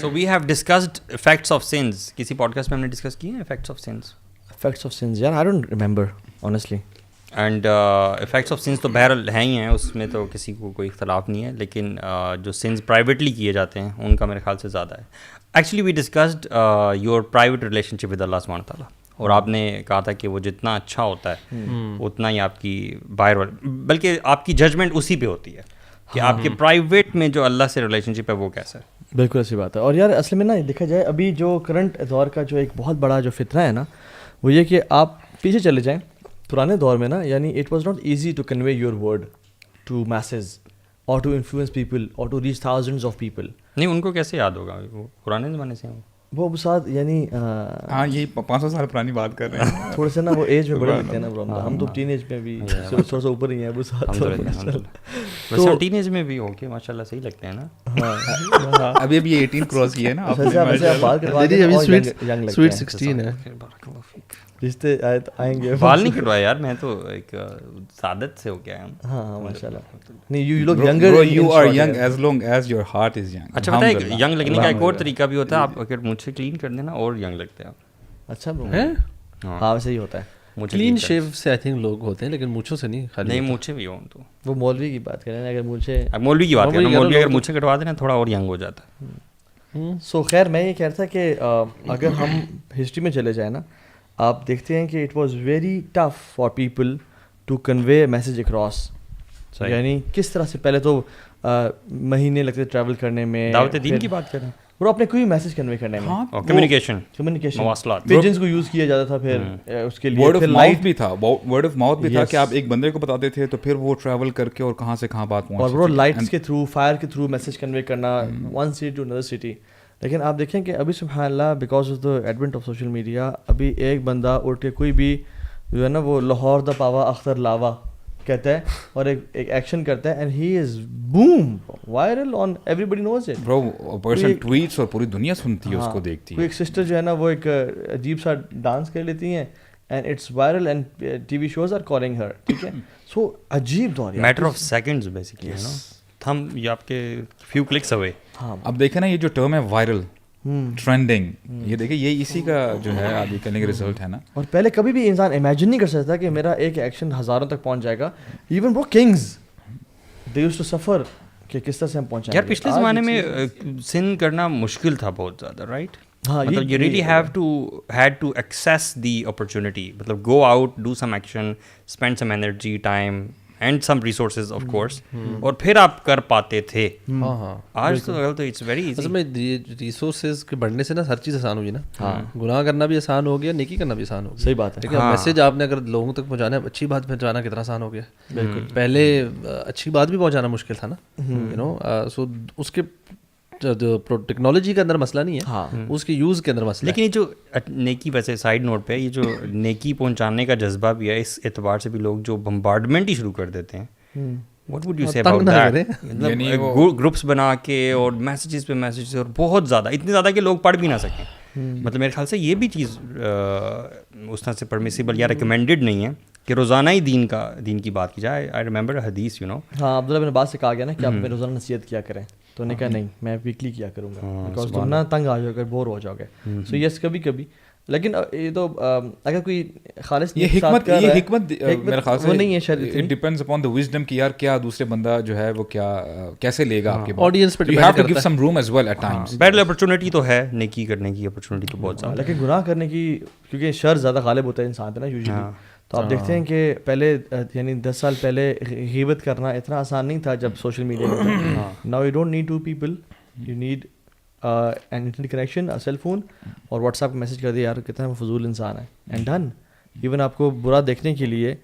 So we have discussed effects of sins. کسی podcast میں ہم نے ڈسکس کی ہیں effects of sins. Effects of sins, yeah, I don't remember honestly. And effects of sins تو بہرحال ہیں ہی ہیں, اس میں تو کسی کو کوئی اختلاف نہیں ہے, لیکن جو sins پرائیویٹلی کیے جاتے ہیں ان کا میرے خیال سے زیادہ ہے. Actually we discussed your private relationship with Allah سبحانہ تعالیٰ, اور آپ نے کہا تھا کہ وہ جتنا اچھا ہوتا ہے اتنا ہی آپ کی باہر, بلکہ آپ کی ججمنٹ اسی پہ ہوتی ہے کہ آپ کے پرائیویٹ میں جو اللہ سے ریلیشن شپ ہے وہ کیسا ہے. بالکل ایسی بات ہے. اور یار اصل میں نا دیکھا جائے ابھی جو کرنٹ دور کا جو ایک بہت بڑا جو فتنہ ہے نا, وہ یہ کہ آپ پیچھے چلے جائیں پرانے دور میں نا, یعنی it was not easy to convey your word to masses اور ٹو انفلوئنس پیپل اور to reach thousands of people. نہیں, ان کو کیسے یاد ہوگا, وہ پرانے زمانے سے ہیں وہ ساتھ, یعنی ہاں یہ 500 سال پرانی بات کر رہے ہیں. تھوڑے سے نا وہ ایج میں بڑے لگتے ہیں نا, ہم تو ٹین ایج میں بھی تھوڑا سا اوپر ہی ہیں وہ ساتھ. ویسے ٹین ایج میں بھی ہو کے ماشاء اللہ صحیح لگتے ہیں نا. ابھی 18 کراس کیا ہے نا سویٹ 16 ہے. رشتے آئیں گے. بال نہیں کٹوائے یار, میں تو ایک سعادت سے ہو گیا ہوں. ہاں ماشاء اللہ. نہیں you look younger, you are young as long as your heart is young. اچھا پتہ ہے ینگ لگنے کا ایک اور طریقہ بھی ہوتا ہے, آپ اگر مجھ سے کلین کر دینا اور ینگ لگتے ہیں آپ. اچھا ہاں ویسے ہی ہوتا ہے. کلین شیو سے آئی تھنک لوگ ہوتے ہیں, لیکن مونچھوں سے نہیں. نہیں مونچھے بھی ہوں تو وہ مولوی کی بات کریں, اگر مونچھے مولوی کی بات کریں, مولوی اگر مونچھے کٹوا دینا تھوڑا اور ینگ ہو جاتا ہے. سو خیر میں یہ کہہ رہا تھا کہ اگر ہم ہسٹری میں چلے جائیں نا, آپ دیکھتے ہیں کہ it was very tough for people to convey message across. یعنی کس طرح سے پہلے تو مہینے لگتے ٹریول کرنے میں, دعوت دین کی بات کریں, وہ اپنے کوئی میسیج کنوے کرنے میں, کمیونیکیشن مواصلات, پیجنز کو یوز کیا جاتا تھا. پھر اس کے لیے ورڈ آف ماؤتھ بھی تھا, ورڈ آف ماؤتھ بھی تھا کہ آپ ایک بندے کو بتاتے تھے تو پھر وہ ٹریول کر کے اور کہاں سے کہاں بات پہنچ, اور وہ لائٹس کے تھرو, فائر کے تھرو میسیج کنوے کرنا ون سٹی ٹو اندر سٹی. لیکن آپ دیکھیں کہ ابھی سبحان اللہ because of the advent of social media, ابھی ایک بندہ اٹھ کے کوئی بھی جو ہے نا وہ لاہور دا پاوا اختر لاوا کہتا ہے اور ایک ایکشن کرتا ہے, and he is boom viral on everybody knows it. Bro person tweets اور پوری دنیا سنتی ہے اس کو, دیکھتی ہے. کوئی ایک سسٹر جو ہے نا وہ ایک عجیب سا ڈانس کر لیتی ہیں and it's viral and T V shows are calling her. ٹھیک ہے, سو عجیب دور, میٹر آف سیکنڈز بیسکلی, ہے نا, ہم یہ آپ کے فیو کلکس اوے. ہاں اب دیکھیں نا یہ جو ٹرم ہے وائرل ٹرینڈنگ, یہ دیکھیں یہ اسی کا جو ہے آگے کرنے کا رزلٹ ہے نا. اور پہلے کبھی بھی انسان امیجن نہیں کر سکتا کہ میرا ایک ایکشن ہزاروں تک پہنچ جائے گا. ایون وہ kings they used to suffer کہ کس طرح سے ہم پہنچائیں. یار پچھلے زمانے میں سن کرنا مشکل تھا بہت زیادہ, رائٹ. مطلب you really had to access the opportunity, مطلب go out, do some action, spend some energy, time and some resources of course, اور پھر آپ کر پاتے تھے. آج تو اٹس ویری ایزی. اصل میں ریسورسز کے بڑھنے سے نا ہر چیز آسان ہوئی نا. گناہ کرنا بھی آسان ہو گیا, نیکی کرنا بھی آسان ہو گیا. صحیح بات ہے. ٹھیک ہے, میسج آپ نے اگر لوگوں تک پہنچانا ہے, اچھی بات پہنچانا کتنا آسان ہو گیا. بالکل, پہلے اچھی بات بھی پہنچانا مشکل تھا نا, یو نو. سو اس کے جو ٹیکنالوجی کے اندر مسئلہ نہیں ہے, اس کے یوز کے اندر مسئلہ. لیکن یہ جو نیکی, ویسے سائڈ نوٹ پہ, یہ جو نیکی پہنچانے کا جذبہ بھی ہے, اس اعتبار سے بھی لوگ جو بمبارڈمنٹ ہی شروع کر دیتے ہیں, واٹ وڈ یو سے اباؤٹ دیٹ؟ گروپس بنا کے اور میسیجز پہ میسیجز, اور بہت زیادہ, اتنی زیادہ کہ لوگ پڑھ بھی نہ سکیں. مطلب میرے خیال سے یہ بھی چیز اس طرح سے پرمیسیبل یا ریکمینڈیڈ نہیں ہے کہ روزانہ ہی دین کی بات کی جائے. آئی ریمبر حدیث, یو نو. ہاں عبداللہ بن عباس سے کہا گیا نا کہ آپ میں روزانہ نصیحت کیا کریں, تو نے کہا نہیں میں ویکلی کیا کروں گا, بیکاز تم نا تنگ آ جاؤ گے, بور ہو جاؤ گے. سو یس کبھی کبھی, لیکن یہ تو اگر کوئی خالص یہ حکمت میرے خیال سے وہ نہیں ہے شاید, it depends upon the wisdom کہ یار کیا دوسرے بندہ جو ہے وہ کیا کیسے لے گا آپ کے آڈینس پہ. You have to give some room as well at times. Better opportunity تو ہے, نیکی کرنے کی اپرچونٹی تو بہت زیادہ, لیکن گناہ کرنے کی, کیونکہ شر زیادہ غالب ہوتا ہے انسان پہ نا یوزلی. تو آپ دیکھتے ہیں کہ پہلے یعنی 10 سال پہلے غیبت کرنا اتنا آسان نہیں تھا جب سوشل میڈیا میں. Now you don't need 2 people, you need an internet connection, cell phone, اور واٹس ایپ میسج کر دیا یار کتنا وہ فضول انسان ہے, اینڈ ڈن. ایون آپ کو برا دیکھنے کے لیے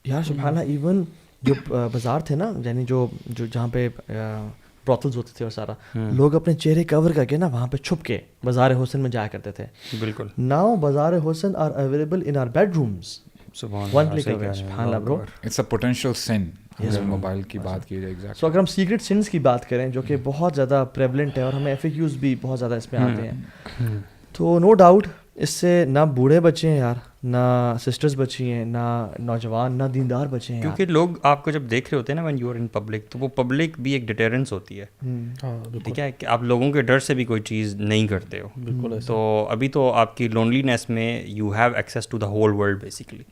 یار سبحان اللہ, ایون جو بازار تھے نا, یعنی جو جہاں پہ براثلز ہوتے تھے اور سارا, لوگ اپنے چہرے کور کر کے نا وہاں پہ چھپ کے بازار حسن میں جایا کرتے تھے. بالکل. ناؤ بازار حسن are available in our bedrooms, one click away. سبحان اللہ bro, it's a potential sin. Mobile کی بات کی جائے, سو اگر ہم سیکرٹ سنس کی بات کریں جو کہ بہت زیادہ پریولنٹ ہے, اور ہمیں ایف اے کیوز بھی بہت زیادہ اس میں آتے ہیں, تو نو ڈاؤٹ اس سے نہ بوڑھے بچے ہیں یار, نہ سسٹرز بچی ہیں, نہ نوجوان, نہ دیندار بچے ہیں, کیونکہ لوگ آپ کو جب دیکھ رہے ہوتے ہیں نا when you are in public, تو وہ پبلک بھی ایک ڈیٹرنس ہوتی ہے, ٹھیک ہے, کہ آپ لوگوں کے ڈر سے بھی کوئی چیز نہیں کرتے ہو. بالکل. تو ابھی تو آپ کی لونلینس میں you have access to the whole world basically.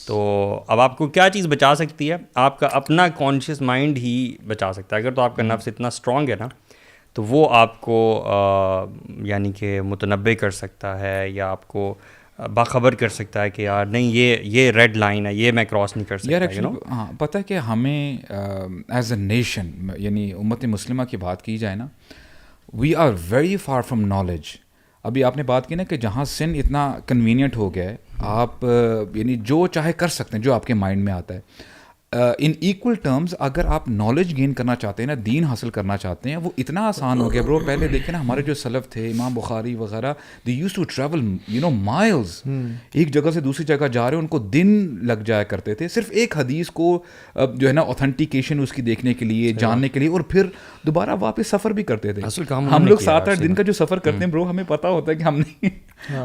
تو اب آپ کو کیا چیز بچا سکتی ہے؟ آپ کا اپنا کانشیس مائنڈ ہی بچا سکتا ہے. اگر تو آپ کا نفس اتنا اسٹرانگ ہے نا, تو وہ آپ کو یعنی کہ متنبع کر سکتا ہے, یا آپ کو باخبر کر سکتا ہے کہ یار نہیں یہ ریڈ لائن ہے, یہ میں کراس نہیں کر سکتا. ہاں, پتہ ہے کہ ہمیں ایز اے نیشن, یعنی امت مسلمہ کی بات کی جائے نا, we are very far from knowledge. ابھی آپ نے بات کی نا کہ جہاں سن اتنا کنوینئنٹ ہو گیا ہے, آپ یعنی جو چاہے کر سکتے ہیں جو آپ کے مائنڈ میں آتا ہے. ان ایکول ٹرمز اگر آپ نالج گین کرنا چاہتے ہیں نا, دین حاصل کرنا چاہتے ہیں, وہ اتنا آسان ہو گیا برو. پہلے دیکھیں نا ہمارے جو سلف تھے, امام بخاری وغیرہ, دی یوز ٹو ٹریول مائلز, ایک جگہ سے دوسری جگہ جا رہے ہیں, ان کو دن لگ جایا کرتے تھے صرف ایک حدیث کو جو ہے نا اوتھینٹیکیشن اس کی دیکھنے کے لیے, جاننے کے لیے, اور پھر دوبارہ واپس سفر بھی کرتے تھے. ہم لوگ 7-8 دن کا جو سفر کرتے ہیں برو, ہمیں پتہ ہوتا ہے کہ ہم نے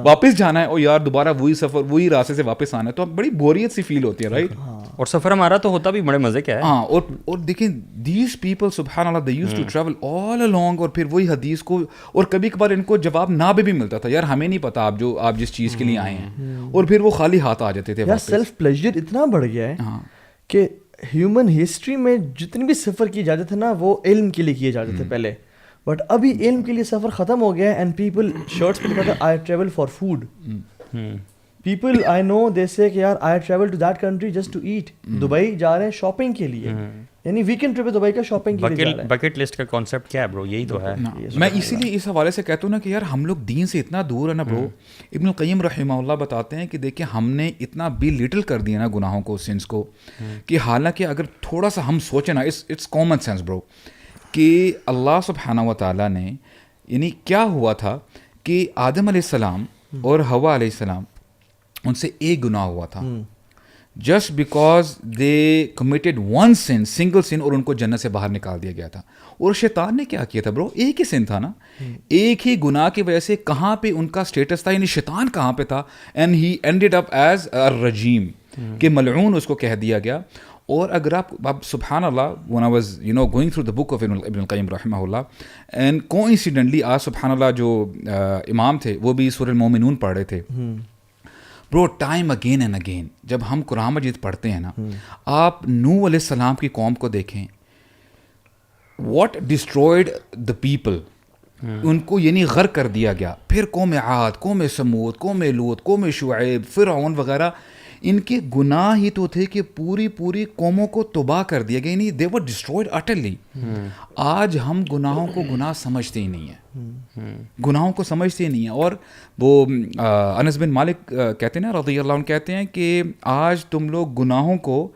واپس جانا ہے, اور یار دوبارہ وہی سفر وہی راستے سے واپس آنا ہے, تو بڑی بوریت سی فیل ہوتی ہے, رائٹ. اور سفر ہمارا تو ہوتا بھی بڑے مزے کا ہے. ہاں, اور دیکھیں دیز پیپل سبحان اللہ, they use to travel all along, اور پھر وہی حدیث کو, اور کبھی کبھار ان کو جواب نہ بھی ملتا تھا, یار ہمیں نہیں پتا آپ جس چیز کے لیے آئے ہیں, اور پھر وہ خالی ہاتھ آ جاتے تھے. سیلف پلیجر اتنا بڑھ گیا ہے کہ ہیومن ہسٹری میں جتنی بھی سفر کی اجازت ہے نا, وہ علم کے لیے کی اجازت ہے پہلے, بٹ ابھی علم کے لیے سفر ختم ہو گیا ہے. اینڈ پیپل شرٹس پہ لکھا تھا I travel for food. People I know they say کہ یار I travel to that country just to eat. Dubai جا رہے ہیں شاپنگ کے لیے, یعنی ویکینڈ ٹرپ ہے دبئی کا, شاپنگ کے لیے جا رہے ہیں. بکٹ لسٹ کا کانسیپٹ کیا ہے برو؟ یہی تو ہے. میں اسی لیے اس حوالے سے کہتا ہوں نا کہ یار ہم لوگ دین سے اتنا دور ہے نا برو. ابن القیم رحمہ اللہ بتاتے ہیں کہ دیکھیں ہم نے اتنا بی لٹل کر دیا نا گناہوں کو, سنس کو, کہ حالانکہ اگر تھوڑا سا ہم سوچیں نا, اٹس کامن سینس برو, کہ اللہ سبحانہ و تعالیٰ نے, یعنی کیا ہوا تھا کہ آدم علیہ السلام اور حوا علیہ السلام, ان سے ایک گناہ ہوا تھا, just because they committed one sin, single sin, اور ان کو جنت سے باہر نکال دیا گیا تھا. اور شیطان نے کیا کیا تھا برو؟ ایک ہی سن تھا نا, ایک ہی گناہ کی وجہ سے کہاں پہ ان کا اسٹیٹس تھا, یعنی شیطان کہاں پہ تھا, and he ended up as الرجیم, کہ ملعون اس کو کہہ دیا گیا. اور اگر آپ سبحان اللہ, when I was going through the book of ابن القیم رحمہ اللہ, and coincidentally آج سبحان اللہ جو امام تھے وہ بھی سورہ المومنون پڑھ رہے تھے. برو ٹائم اگین اینڈ اگین جب ہم قرآن مجید پڑھتے ہیں نا, آپ نوح علیہ السلام کی قوم کو دیکھیں, واٹ ڈسٹرائڈ دا پیپل, ان کو یعنی غرق کر دیا گیا. پھر قوم عاد, قوم سمود, قوم لوط, قوم شعیب, فرعون وغیرہ, ان کے گناہ ہی تو تھے کہ پوری قوموں کو تباہ کر دیا گیا, یعنی دے ور ڈسٹرائڈ اٹرلی. آج ہم گناہوں کو گناہ سمجھتے ہی نہیں ہیں, گناہوں کو سمجھتے ہی نہیں ہیں. اور وہ انس بن مالک کہتے ہیں نا رضی اللہ عنہ, کہتے ہیں کہ آج تم لوگ گناہوں کو,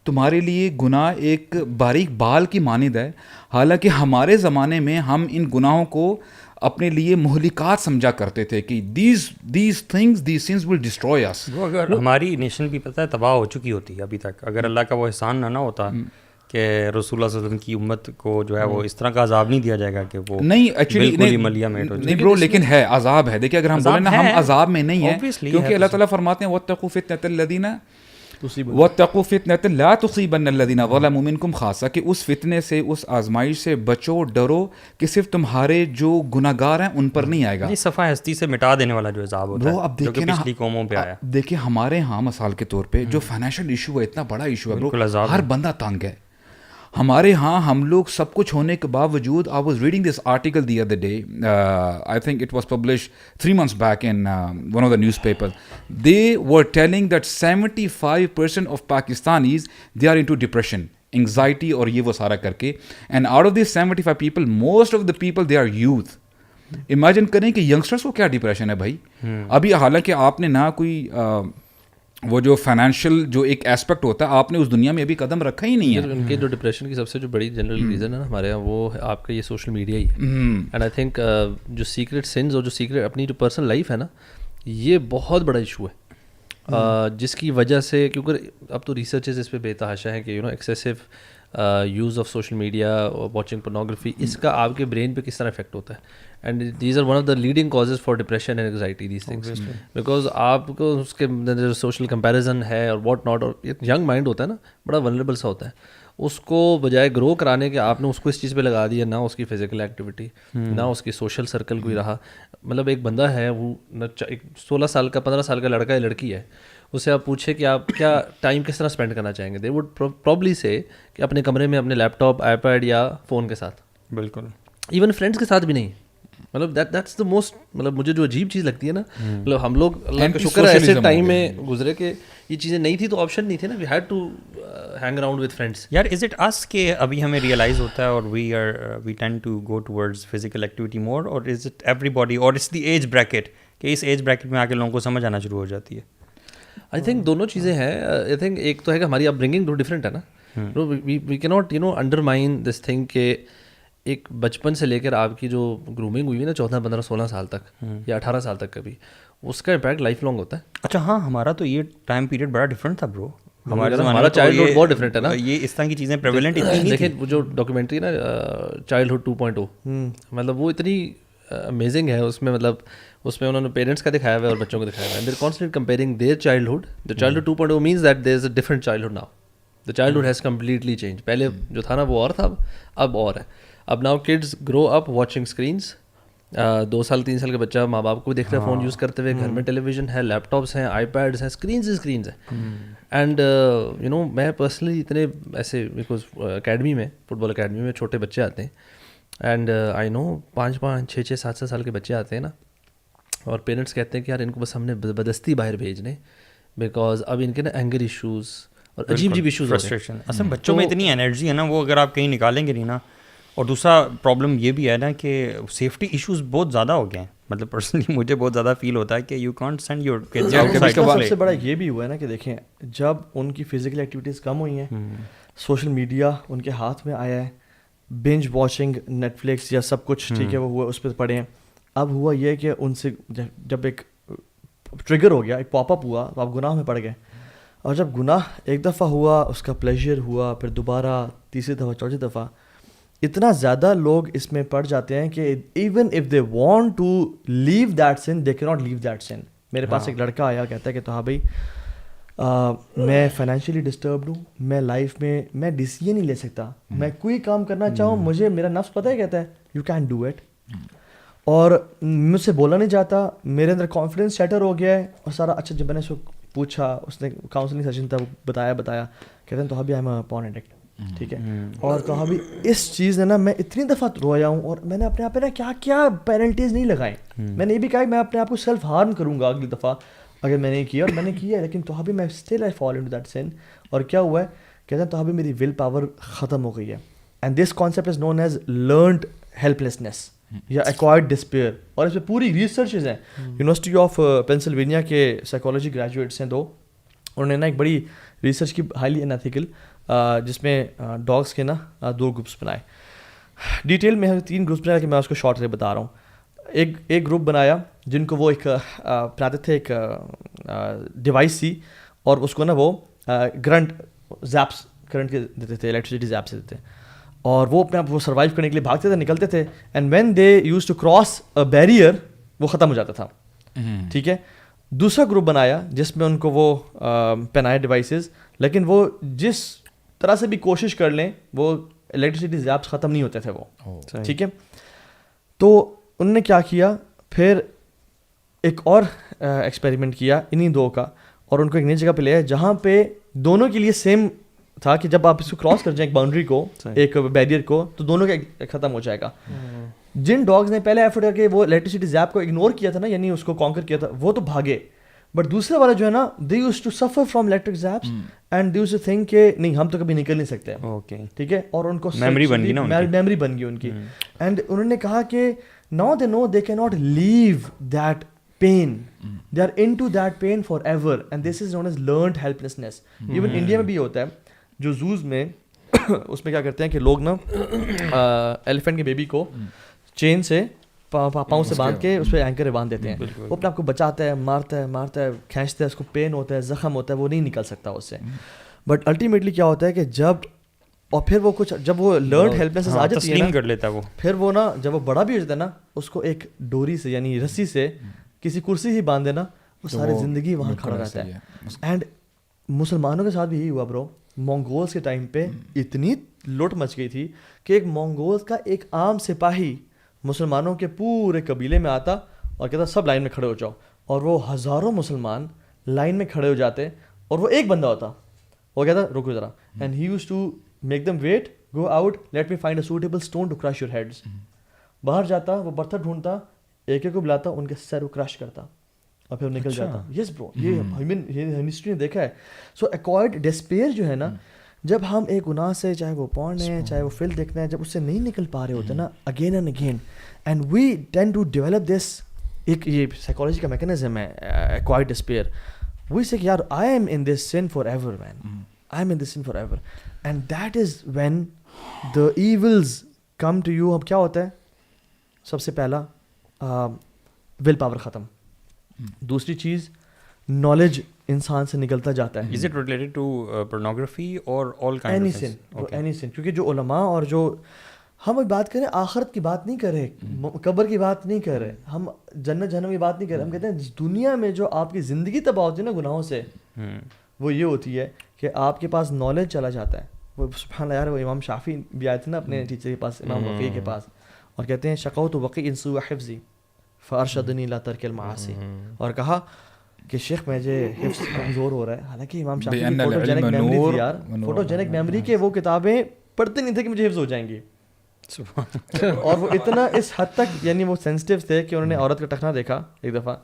تمہارے لیے گناہ ایک باریک بال کی مانند ہے, حالانکہ ہمارے زمانے میں ہم ان گناہوں کو اپنے لیے مہلکات سمجھا کرتے تھے کہ these things, these sins will destroy us. وہ اگر ہماری نیشن بھی پتہ ہے تباہ ہو چکی ہوتی ہے ابھی تک, اگر اللہ کا وہ احسان نہ ہوتا کہ رسول اللہ صلی اللہ علیہ وسلم کی امت کو جو ہے وہ اس طرح کا عذاب نہیں دیا جائے گا کہ وہ نہیں ایکچولی نہیں برو, لیکن ہے عذاب ہے. دیکھیے اگر ہم بولیں نا ہم عذاب میں نہیں ہیں, کیونکہ اللہ تعالیٰ فرماتے ہیں وَاتَّقُوا فِتْنَةَ الَّذِينَ وَاتَّقُوا فِتْنَةً لَا تُصِيبَنَّ الَّذِينَ ظَلَمُوا مِنكُمْ خَاصَّةً, کہ اس فتنے سے, اس آزمائش سے بچو, ڈرو کہ صرف تمہارے جو گناہگار ہیں ان پر نہیں آئے گا. یہ صفحہ ہستی سے مٹا دینے والا جو عذاب ہوتا ہے, اب دیکھیں نا پچھلی قوموں پہ آیا. دیکھیں ہمارے ہاں مثال کے طور پہ جو فائنینشیل ایشو ہے, اتنا بڑا ایشو ہے برو, ہر بندہ تنگ ہے. ہمارے ہاں ہم لوگ سب کچھ ہونے کے باوجود, I was reading this article the other day, I think it was published 3 months back in one of the newspapers. They were telling that 75% of Pakistanis, they are into depression, anxiety اور یہ وہ سارا کر کے, and out of these 75 people, most of the people they are youth. Imagine کریں کہ youngsters کو کیا ڈپریشن ہے بھائی. ابھی حالانکہ آپ نے نہ کوئی وہ جو فائنینشیل جو ایک ایسپیکٹ ہوتا ہے, آپ نے اس دنیا میں ابھی قدم رکھا ہی نہیں ہے. ان کے جو ڈپریشن کی سب سے جو بڑی جنرل ریزن ہے نا ہمارے یہاں, وہ آپ کا یہ سوشل میڈیا ہی ہے. اینڈ آئی تھنک جو سیکریٹ سینز اور جو سیکریٹ اپنی جو پرسنل لائف ہے نا, یہ بہت بڑا ایشو ہے, جس کی وجہ سے, کیونکہ اب تو ریسرچز اس پہ بے تحاشا ہیں کہ excessive use of social media, watching pornography, اس کا آپ کے برین پہ کس طرح افیکٹ ہوتا ہے. And these are one of the leading causes for depression and anxiety these things, because آپ کو اس کے سوشل کمپیریزن ہے اور واٹ ناٹ, اور ایک ینگ مائنڈ ہوتا ہے نا, بڑا ولنریبل سا ہوتا ہے, اس کو بجائے گرو کرانے کے آپ نے اس کو اس چیز پہ لگا دیا, نہ اس کی فزیکل ایکٹیویٹی, نہ اس کی سوشل سرکل کوئی رہا. مطلب ایک بندہ ہے وہ 16 سال کا 15 سال کا لڑکا یا لڑکی ہے, اس سے آپ پوچھیں کہ آپ کیا ٹائم کس طرح اسپینڈ کرنا چاہیں گے, دے وڈ پرابلی سے کہ اپنے کمرے میں اپنے لیپ ٹاپ, آئی پیڈ یا فون کے ساتھ. بالکل, ایون فرینڈس کے ساتھ بھی نہیں. مطلب دیٹس دا موسٹ, مطلب مجھے جو عجیب چیز لگتی ہے نا, مطلب ہم لوگ اللہ کا شکر ہے ایسے ٹائم میں گزرے کہ یہ چیزیں نہیں تھی تو آپشن نہیں تھے نا, we had to hang around with friends. یار از اٹ اس کہ ابھی ہمیں ریئلائز ہوتا ہے اور we tend to go towards physical activity more, اور از اٹ ایوری باڈی, اور اٹس دی ایج بریکٹ کہ اس ایج بریکٹ میں آ کے لوگوں کو سمجھ آنا شروع ہو جاتی ہے. آئی تھنک دونوں چیزیں ہیں. آئی تھنک ایک تو ہے کہ ہماری اپ برنگنگ تو ڈفرینٹ ہے نا, وی کی ناٹ انڈرمائن دس تھنگ کہ ایک بچپن سے لے کر آپ کی جو گرومنگ ہوئی ہے نا 14 15 16 سال تک یا 18 سال تک کا بھی, اس کا امپیکٹ لائف لانگ ہوتا ہے. اچھا ہاں, ہمارا تو یہ ٹائم پیریڈ بڑا ڈفرینٹ تھا برو. ہمارا چائلڈہڈ بہت ڈفرینٹ ہے نا, یہ اس طرح کی چیزیں پریویلنٹ اتنی نہیں. دیکھیں وہ جو ڈاکیومنٹری ہے نا چائلڈہڈ 2.0, مطلب وہ اتنی امیزنگ ہے. اس میں مطلب اس میں انہوں نے پیرنٹس کا دکھایا ہوا ہے اور بچوں کو دکھایا ہوا ہے. They are constantly comparing their childhood. The childhood 2.0 means that there is a different childhood now. The childhood has completely change. پہلے جو تھا نا وہ اور تھا, اب اور ہے. اب ناؤ کڈز گرو اپ واچنگ اسکرینس. 2 سال 3 سال کا بچہ ماں باپ کو دیکھتا ہے فون یوز کرتے ہوئے, گھر میں ٹیلی ویژن ہے, لیپ ٹاپس ہیں, آئی پیڈس ہیں, اسکرینز ہیں. اینڈ میں پرسنلی اتنے ایسے, بیکاز اکیڈمی میں, فٹ بال اکیڈمی میں چھوٹے بچے آتے ہیں, اینڈ آئی نو 5 6 7 سال کے بچے آتے ہیں نا, اور پیرنٹس کہتے ہیں کہ یار ان کو بس ہم نے زبردستی باہر بھیجنے, بیکاز اب ان کے نا اینگر ایشوز اور عجیب ایشوز ہوتے ہیں. اصل بچوں میں اتنی انرجی ہے نا, وہ اگر آپ کہیں نکالیں گے نہیں نا. اور دوسرا پرابلم یہ بھی ہے نا کہ سیفٹی ایشوز بہت زیادہ ہو گئے ہیں. مطلب پرسنلی مجھے بہت زیادہ فیل ہوتا ہے کہ you can't send your kids outside. سب سے بڑا یہ بھی ہوا ہے نا کہ دیکھیں جب ان کی فزیکل ایکٹیویٹیز کم ہوئی ہیں, سوشل میڈیا ان کے ہاتھ میں آیا ہے, بنج واچنگ نیٹ فلکس یا سب کچھ ٹھیک ہے وہ ہوا, اس پہ پڑے ہیں. اب ہوا یہ کہ ان سے جب ایک ٹریگر ہو گیا, ایک پاپ اپ ہوا, تو آپ گناہ میں پڑ گئے. اور جب گناہ ایک دفعہ ہوا, اس کا پلیجر ہوا, پھر دوبارہ تیسری دفعہ, چوتھی دفعہ, اتنا زیادہ لوگ اس میں پڑ جاتے ہیں کہ even if they want to leave that sin they کی ناٹ لیو دیٹ سن. میرے پاس ایک لڑکا آیا, کہتا ہے کہ تو ہاں بھائی میں فائنینشلی ڈسٹربڈ ہوں, میں لائف میں ڈیسیژن نہیں لے سکتا, میں کوئی کام کرنا چاہوں, مجھے میرا نفس پتہ ہے کہتا ہے یو کین ڈو اٹ, اور مجھ سے بولا نہیں جاتا, میرے اندر کانفیڈنس شیٹر ہو گیا ہے اور سارا. اچھا جب میں نے اس کو پوچھا, اس نے کاؤنسلنگ سیشن تھا, بتایا کہتے ہیں تو ابھی I am a puran addict, ٹھیک ہے. اور کہا بھی اس چیز نے نا میں اتنی دفعہ رویا ہوں, اور میں نے اپنے آپ پہ نا کیا کیا پینلٹیز نہیں لگائیں. میں نے یہ بھی کہا کہ میں اپنے آپ کو سیلف ہارم کروں گا اگلی دفعہ اگر میں نے کیا, اور میں نے کیا ہے, لیکن تو ابھی میں still I fall into that sin. اور کیا ہوا ہے, کہتے ہیں تو ابھی میری ول پاور ختم ہو گئی ہے. And this concept is known as learned helplessness یا ایکوائرڈ ڈسپیئر. اور اس پہ پوری ریسرچز ہیں. یونیورسٹی آف پینسلوینیا کے سائیکالوجی گریجویٹس ہیں 2, انہوں نے نا ایک بڑی ریسرچ کی, ہائیلی انیتھیکل, جس میں ڈاگس کے نا 2 گروپس بنائے. ڈیٹیل میں 3 گروپس بنایا کہ میں اس کو شارٹ سے بتا رہا ہوں. ایک گروپ بنایا جن کو وہ ایک بناتے تھے, ایک ڈیوائس سی, اور اس کو نا وہ کرنٹ زیپس کرنٹ کے دیتے تھے, الیکٹریسٹی زیپس دیتے تھے, اور وہ اپنے آپ وہ سروائیو کرنے کے لیے بھاگتے تھے, نکلتے تھے, and when they use to cross a barrier وہ ختم ہو جاتا تھا, ٹھیک ہے. دوسرا گروپ بنایا جس میں ان کو وہ پہنائے ڈیوائسز, لیکن وہ جس طرح سے بھی کوشش کر لیں وہ الیکٹریسٹی زیپس ختم نہیں ہوتے تھے وہ, ٹھیک ہے. تو انہوں نے کیا کیا, پھر ایک اور ایکسپیریمنٹ کیا انہی 2 کا, اور ان کو ایک نئی جگہ پہ لے آئے جہاں پہ دونوں کے لیے سیم تھا کہ جب آپ اس کو کراس کر جائیں ایک باؤنڈری کو, ایک بیریئر کو, تو دونوں کا ختم ہو جائے گا. جن ڈاگز نے پہلے ایفرٹ کر کے وہ الیکٹریسٹی زیپ کو اگنور کیا تھا نا, یعنی اس کو کانکر کیا تھا, وہ تو بھاگے. بٹ دوسرے والا جو ہے نا, they use to suffer from electric zaps and they use to think کہ نہیں ہم تو کبھی نکل نہیں سکتے, ٹھیک ہے. اور ان کو میموری بن گئی ان کی. اینڈ انہوں نے کہا کہ ناؤ دے نو دے کی not leave that pain, they are into that pain forever, and this is known as learned helplessness. Even India میں بھی ہوتا ہے, جو زوز میں اس میں کیا کرتے ہیں کہ لوگ نا ایلیفینٹ کے بیبی کو چین سے پاؤں سے باندھ کے اس پہ اینکر باندھ دیتے ہیں, وہ اپنے آپ کو بچاتا ہے, مارتا ہے, کھینچتا ہے, اس کو پین ہوتا ہے, زخم ہوتا ہے, وہ نہیں نکل سکتا اس سے. بٹ الٹیمیٹلی کیا ہوتا ہے کہ جب اور پھر وہ کچھ جب وہ لرنڈ ہیلپلیسنس آ جاتی ہے تسلیم کر لیتا ہے وہ, پھر وہ نا جب وہ بڑا بھی ہو جاتا ہے نا اس کو ایک ڈوری سے یعنی رسی سے کسی کرسی ہی باندھ دینا, وہ ساری زندگی وہاں کھڑا رہتا ہے. اینڈ مسلمانوں کے ساتھ بھی یہی ہوا برو. مونگولز کے ٹائم پہ اتنی لوٹ مچ گئی تھی کہ ایک مونگولز کا ایک عام سپاہی مسلمانوں کے پورے قبیلے میں آتا اور کہتا سب لائن میں کھڑے ہو جاؤ, اور وہ ہزاروں مسلمان لائن میں کھڑے ہو جاتے اور وہ ایک بندہ ہوتا, وہ کہتا رکو ذرا, and he used to make them wait, go out, let me find a suitable stone to crush your heads. باہر جاتا, وہ پتھر ڈھونڈتا, ایک ایک کو بلاتا, ان کے سر کو کرش کرتا اور پھر نکل جاتا. یس برو, یہ ہسٹری نے دیکھا ہے. سو ایکوائرڈ ڈسپیئر جو ہے نا, جب ہم ایک گناہ سے, چاہے وہ پورن ہے چاہے وہ فلم دیکھنا ہے, جب اس سے نہیں نکل پا رہے ہوتے نا again and again, and we tend to develop this, ایک یہ سائیکالوجی کا میکینزم ہے ایکوائرڈ ڈسپیئر. وی سے یار I am in this sin forever man, I am in this sin forever, and that is when the evils come to you. اب کیا ہوتا ہے, سب سے پہلا ول پاور ختم, دوسری چیز نالج انسان سے نکلتا جاتا ہے. Is it related to pornography or all kinds of things? Any sin. کیونکہ جو علماء اور جو ہم اب بات کریں آخرت کی بات نہیں کر رہے, قبر کی بات نہیں کر رہے, ہم جنت جہنم کی بات نہیں کر رہے, ہم کہتے ہیں دنیا میں جو آپ کی زندگی تباہ ہوتی ہے نا گناہوں سے, وہ یہ ہوتی ہے کہ آپ کے پاس نالج چلا جاتا ہے. وہ سبحان اللہ یار, وہ امام شافعی بھی آئے تھے نا اپنے ٹیچر کے پاس, امام وقیع کے پاس, اور کہتے ہیں شقوت وقیع ان سوء حفظی فارشدنی لا ترک المعاصی, اور کہا کہ شیخ مجھے حفظ کمزور ہو رہا ہے. حالانکہ امام شافعی کی فوٹوجینک میموری تھی یار, فوٹوجینک میموری کے وہ کتابیں پڑھتے نہیں تھے کہ مجھے حفظ ہو جائیں گی. اور وہ اتنا اس حد تک یعنی وہ سینسٹیو تھے کہ انہوں نے عورت کا ٹخنا دیکھا ایک دفعہ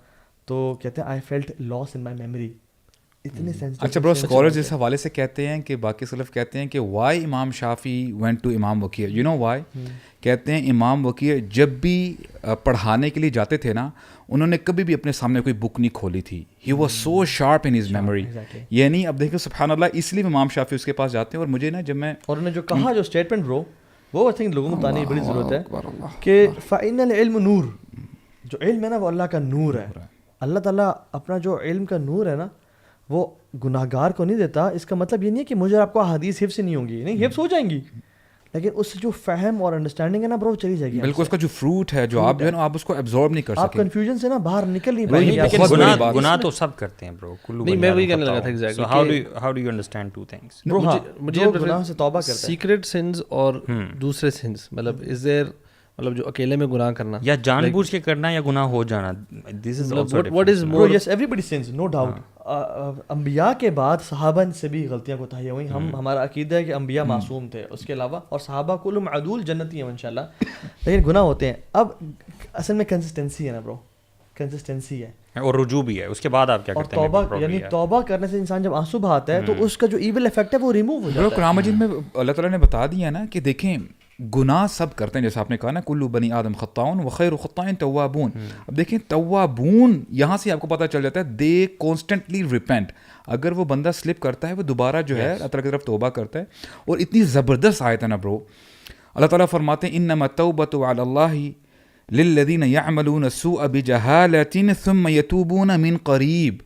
تو کہتے ہیں I felt loss in my memory. اتنے سینسٹیو. اچھا برو, اسکالرز اس حوالے سے کہتے ہیں کہ باقی سلف کہتے ہیں کہ وائی امام شافعی وینٹ ٹو امام وکیع, یو نو وائی. کہتے ہیں امام وکیع جب بھی پڑھانے کے لیے جاتے تھے نا, انہوں نے کبھی بھی اپنے سامنے کوئی بک نہیں کھولی تھی. He was so sharp in his memory. یعنی اب دیکھو سبحان اللہ, اس لیے امام شافعی اس کے پاس جاتے ہیں. اور مجھے نا جب میں, اور انہوں نے جو کہا جو اسٹیٹمنٹ برو, وہ آئی تھنک لوگوں کو بتانے کی بڑی ضرورت ہے کہ فَإِنَّ الْعِلْمُ نور, جو علم ہے نا وہ اللہ کا نور ہے. اللہ تعالیٰ اپنا جو علم کا نور ہے نا وہ گناہگار کو نہیں دیتا. اس کا مطلب یہ نہیں ہے کہ مجھے آپ کو احادیث حفظ نہیں ہوں گی, نہیں, حفظ ہو جائیں گی, لیکن اس سے جو فہم اور انڈرسٹینڈنگ ہے نا برو چلی جائے گی. بالکل, اس کا جو فروٹ ہے جو آپ جو ہے نا آپ اس کو ایبزارب نہیں کر سکتے. آپ کنفیوژن سے نا باہر نکل نہیں پائیں گے. لیکن گناہ تو سب کرتے ہیں برو, نہیں میں وہی کہنے لگا تھا exactly. So how do you understand two things? مجھے گناہ سے توبہ کرتا ہے, سیکریٹ سنز اور دوسرے سنز, مطلب از دیر, مطلب جو اکیلے میں گناہ کرنا یا جان بوجھ کے کرنا یا گناہ ہو جانا, this is also what is more. Yes, everybody sins, no doubt. انبیاء کے بعد صحابہ سے بھی غلطیاں کوتاہیاں ہوئیں. ہمارا عقیدہ ہے کہ انبیاء معصوم تھے, اس کے علاوہ اور صحابہ کلہم عدول جنتی ہیں انشاءاللہ, لیکن گناہ ہوتے ہیں. اب اصل میں کنسسٹنسی ہے نا برو, کنسسٹنسی ہے اور رجوع بھی ہے. اس کے بعد آپ کیا کرتے ہیں؟ توبہ, یعنی توبہ کرنے سے انسان جب آنسو بہاتا ہے تو اس کا جو ایول افیکٹ ہے وہ ریموو ہو جاتا ہے. قرآن مجید میں اللہ تعالیٰ نے بتا دیا نا کہ دیکھیں گناہ سب کرتے ہیں, جیسے آپ نے کہا نا کلو بنی آدم خطاؤن وخیر خطائن توابون. اب دیکھیں توابون یہاں سے آپ کو پتہ چل جاتا ہے دے کانسٹنٹلی ریپینٹ. اگر وہ بندہ سلپ کرتا ہے وہ دوبارہ جو ہے اللہ تعالیٰ کی طرف توبہ کرتا ہے. اور اتنی زبردست آیت ہے نا برو, اللہ تعالیٰ فرماتے ہیں انما التوبۃ علی اللہ للذین یعملون السوء بجہالۃ ثم یتوبون من قریب,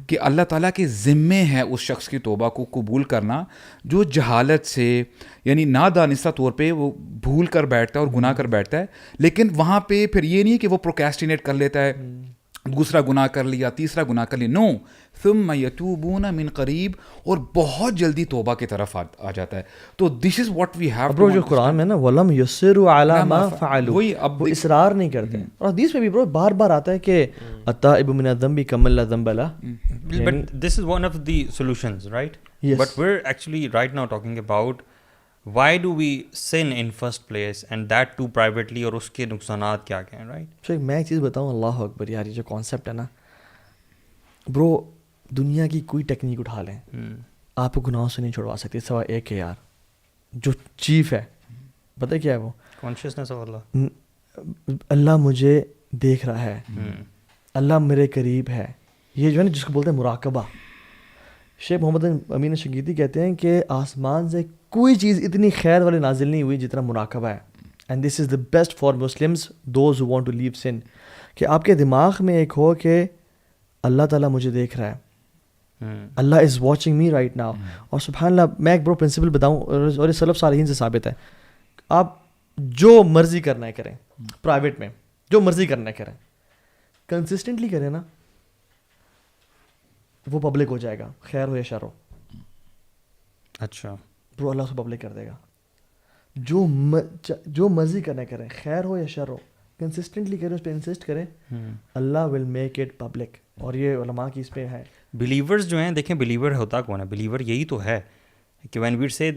کہ اللہ تعالیٰ کے ذمے ہے اس شخص کی توبہ کو قبول کرنا جو جہالت سے یعنی نادانستہ طور پہ وہ بھول کر بیٹھتا ہے اور گناہ کر بیٹھتا ہے. لیکن وہاں پہ پھر یہ نہیں ہے کہ وہ پروکیسٹینیٹ کر لیتا ہے, دوسرا گناہ کر لیا, تیسرا گناہ کر لیا. نو, ثم یتوبون من قریب, اور بہت جلدی توبہ کی طرف آ جاتا ہے. تو this is what we have. برو جو قرآن میں نا ولم یصروا علی ما فعلوا, وہی اب اصرار نہیں کرتے. اور حدیث میں بھی برو بار بار آتا ہے کہ التائب من الذنب کمن لا ذنب له. But this is one of the solutions, right? Yes. But we're actually right now talking about why do we sin in first place, and that too privately, اور اس کے نقصانات کیا کیا ہیں, right? تو میں ایک چیز بتاؤں, اللہ اکبر یار, یہ جو کانسیپٹ ہے نا برو, دنیا کی کوئی ٹیکنیک اٹھا لیں آپ کو گناہوں سے نہیں چھڑوا سکتی سوائے ایک ہے یار, جو چیف ہے. پتہ کیا ہے وہ؟ Consciousness of Allah. اللہ مجھے دیکھ رہا ہے, اللہ میرے قریب ہے. یہ جو ہے نا جس کو بولتے ہیں مراقبہ. شیخ محمد امین شنقیطی کہتے ہیں کہ آسمان سے کوئی چیز اتنی خیر والی نازل نہیں ہوئی جتنا مراقبہ ہے. And this is the best for Muslims those who want to leave sin, کہ آپ کے دماغ میں ایک ہو کہ اللہ تعالیٰ مجھے دیکھ رہا ہے, Allah is watching me right now. اور سبحان اللہ میں ایک برو پرنسپل بتاؤں اور یہ سلف صالحین سے ثابت ہے, آپ جو مرضی کرنا ہے کریں, پرائیویٹ میں جو مرضی کرنا ہے کریں, کنسسٹنٹلی کریں نا, وہ پبلک ہو جائے گا, خیر ہو یا شر ہو. اچھا برو اللہ اس کو پبلک کر دے گا. جو مرضی کرنا کریں, خیر ہو یا شر ہو, کنسسٹنٹلی کریں, اس پہ انسسٹ کریں, اللہ ول میک اٹ پبلک. اور یہ علماء کی اس پہ ہے. بلیورز جو ہیں, دیکھیں بلیور ہوتا کون ہے؟ بلیور یہی تو ہے کہ وین وی سے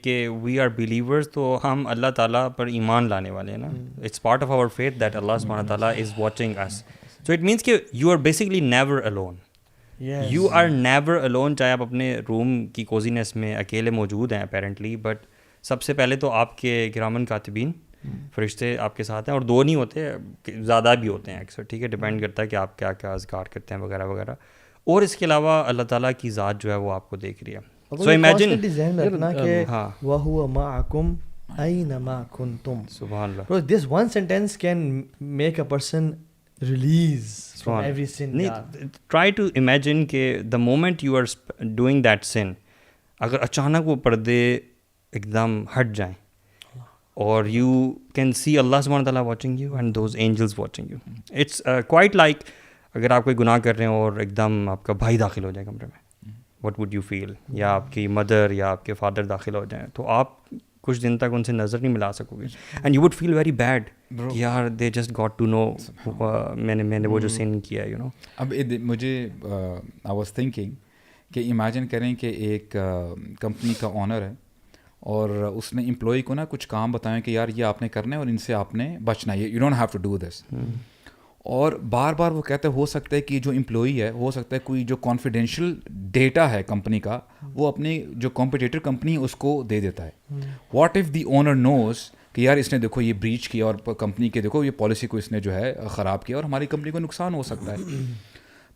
کہ وی آر بلیورز, تو ہم اللہ تعالیٰ پر ایمان لانے والے ہیں نا. It's part of our faith that Allah سبحانہ تعالیٰ is watching us. So it means کہ you are basically never alone. You are never alone, چاہے آپ اپنے روم کی کوزینس میں اکیلے موجود ہیں اپیرنٹلی, بٹ سب سے پہلے تو آپ کے کرامن کاتبین فرشتے آپ کے ساتھ ہیں, اور دو نہیں ہوتے, زیادہ بھی ہوتے ہیں اکثر, ٹھیک ہے, ڈپینڈ کرتا ہے کہ آپ کیا کیا اذکار کرتے ہیں وغیرہ وغیرہ. اور اس کے علاوہ اللہ تعالیٰ کی ذات جو ہے وہ آپ کو دیکھ رہی ہے. سو امیجن کہ وَهُوَ مَعَكُمْ أَيْنَمَا كُنْتُمْ. سبحان اللہ. Bro, this one sentence can make a person release from every sin. Try to imagine کہ the moment you are doing that sin, اگر اچانک وہ پردے ایک دم ہٹ جائیں اور you can see Allah subhanahu wa ta'ala watching you and those angels watching you. It's quite like اگر آپ کوئی گناہ کر رہے ہیں اور ایک دم آپ کا بھائی داخل ہو جائے کمرے میں, what would you feel, یا آپ کی مدر یا آپ کے فادر داخل ہو جائیں, تو آپ کچھ دن تک ان سے نظر نہیں ملا سکو گے. And you would feel very bad کہ یار they just got to know میں نے وہ جو سین کیا ہے, یو نو. اب مجھے آئی واز تھنکنگ کہ امیجن کریں کہ ایک کمپنی کا آنر ہے اور اس نے امپلائی کو نا کچھ کام بتائیں کہ یار یہ آپ نے کرنا ہے اور ان سے آپ نے بچنا ہے, you don't have to do this. اور بار بار وہ کہتے ہو سکتا ہے کہ جو امپلائی ہے, ہو سکتا ہے کوئی جو کانفیڈینشیل ڈیٹا ہے کمپنی کا وہ اپنی جو کمپیٹیٹر کمپنی ہے اس کو دے دیتا ہے. واٹ ایف دی اونر نوز کہ یار اس نے دیکھو یہ بریچ کیا اور کمپنی کے دیکھو یہ پالیسی کو اس نے جو ہے خراب کیا اور ہماری کمپنی کو نقصان ہو سکتا ہے.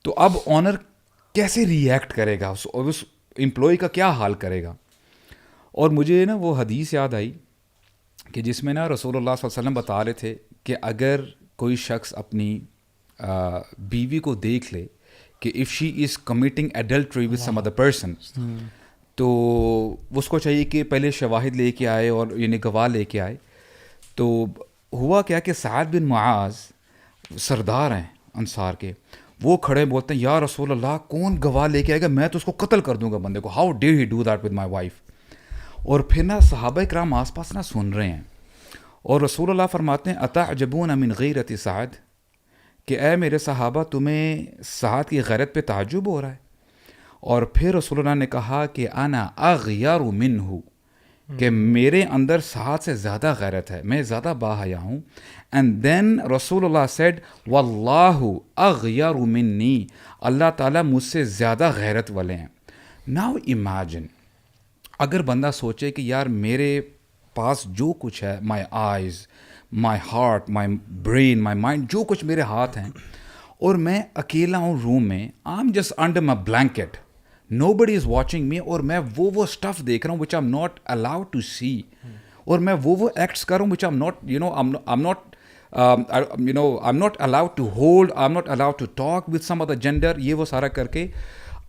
تو اب آنر کیسے ری ایکٹ کرے گا اور اس امپلائی کا کیا حال کرے گا. اور مجھے نا وہ حدیث یاد آئی کہ جس میں نا رسول اللہ صلی اللہ علیہ وسلم بتا رہے تھے کہ اگر کوئی شخص اپنی بیوی کو دیکھ لے کہ if she is committing adultery with some other person, تو اس کو چاہیے کہ پہلے شواہد لے کے آئے اور یعنی گواہ لے کے آئے. تو ہوا کیا کہ سعد بن معاذ سردار ہیں انصار کے, وہ کھڑے بولتے ہیں یا رسول اللہ کون گواہ لے کے آئے گا, میں تو اس کو قتل کر دوں گا بندے کو, how did he do that with my wife. اور پھر نا صحابہ کرام آس پاس نا سن رہے ہیں اور رسول اللہ فرماتے ہیں اتعجبون من غیرت سعد, کہ اے میرے صحابہ تمہیں سعد کی غیرت پہ تعجب ہو رہا ہے. اور پھر رسول اللہ نے کہا کہ انا اغیر منہ, کہ میرے اندر سعد سے زیادہ غیرت ہے, میں زیادہ باحیا ہوں. اینڈ دین رسول اللہ سیڈ واللہ اغیر منی, اللہ تعالیٰ مجھ سے زیادہ غیرت والے ہیں. ناؤ امیجن اگر بندہ سوچے کہ یار میرے پاس جو کچھ ہے, my eyes, my heart, my brain, my mind, جو کچھ میرے ہاتھ ہیں, اور میں اکیلا ہوں روم میں, I am just under my blanket, nobody is watching me, اور میں وہ اسٹف دیکھ رہا ہوں which I am not allowed to see, اور میں وہ ایکٹس کر رہا ہوں which I am not I'm not allowed to hold, I'm not allowed to talk with some other gender, یہ وہ سارا کر کے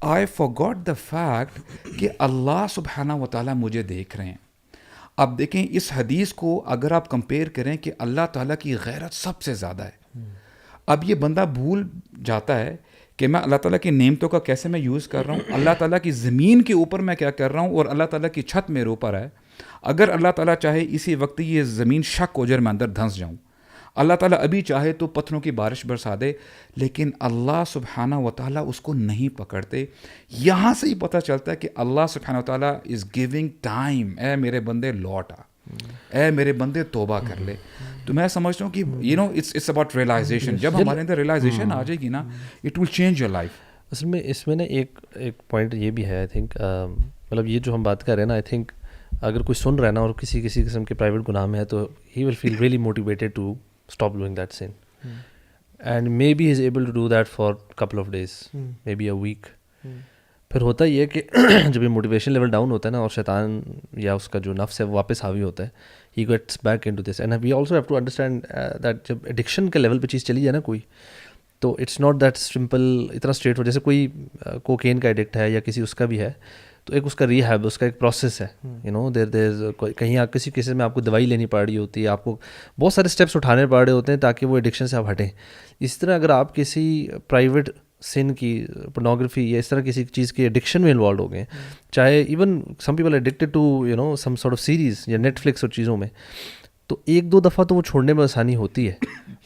I forgot the fact کہ اللہ سبحانہ و تعالیٰ مجھے دیکھ رہے ہیں. اب دیکھیں اس حدیث کو اگر آپ کمپیئر کریں کہ اللہ تعالیٰ کی غیرت سب سے زیادہ ہے, اب یہ بندہ بھول جاتا ہے کہ میں اللہ تعالیٰ کی نعمتوں کا کیسے میں یوز کر رہا ہوں, اللہ تعالیٰ کی زمین کے اوپر میں کیا کر رہا ہوں, اور اللہ تعالیٰ کی چھت میرے اوپر ہے. اگر اللہ تعالیٰ چاہے اسی وقت یہ زمین شک ہو جائے میں اندر دھنس جاؤں, اللہ تعالیٰ ابھی چاہے تو پتھروں کی بارش برسا دے, لیکن اللہ سبحانہ و تعالیٰ اس کو نہیں پکڑتے. یہاں سے ہی پتہ چلتا ہے کہ اللہ سبحانہ و تعالیٰ از گیونگ ٹائم, اے میرے بندے لوٹ آ, اے میرے بندے توبہ کر لے. تو میں سمجھتا ہوں کہ اٹس اباؤٹ ریئلائزیشن. جب ہمارے اندر ریئلائزیشن آ جائے گی نا, it will change your life. اصل میں اس میں نا ایک پوائنٹ یہ بھی ہے, آئی تھنک مطلب یہ جو ہم بات کر رہے ہیں نا, آئی تھنک اگر کوئی سن رہا ہے نا اور کسی قسم کے پرائیویٹ گناہ میں ہے, تو he will feel really motivated to stop doing that sin, and maybe he's able to do that for a couple of days, maybe a week. پھر ہوتا یہ کہ جب یہ موٹیویشن لیول ڈاؤن ہوتا ہے نا, اور شیطان یا اس کا جو نفس ہے وہ واپس حاوی ہوتا ہے, he gets back into this. And we also have to understand that جب ایڈکشن کے لیول پہ چیز چلی جائے نا کوئی, تو اٹس ناٹ دیٹ سمپل اتنا اسٹریٹ ہو. جیسے کوئی کوکین کا ایڈکٹ ہے یا کسی اس کا بھی ہے تو ایک اس کا ریہیب, اس کا ایک پروسیس ہے, یو نو دیر کہیں آپ کسی کیسز میں آپ کو دوائی لینی پڑ رہی ہوتی ہے, آپ کو بہت سارے اسٹیپس اٹھانے پڑ رہے ہوتے ہیں تاکہ وہ ایڈکشن سے آپ ہٹیں. اس طرح اگر آپ کسی پرائیویٹ سن کی پورنوگرافی یا اس طرح کسی چیز کی ایڈکشن میں انوالوڈ ہو گئے, چاہے even some people addicted to you know some sort of series یا نیٹ فلکس اور چیزوں میں, تو ایک دو دفعہ تو وہ چھوڑنے میں آسانی ہوتی ہے.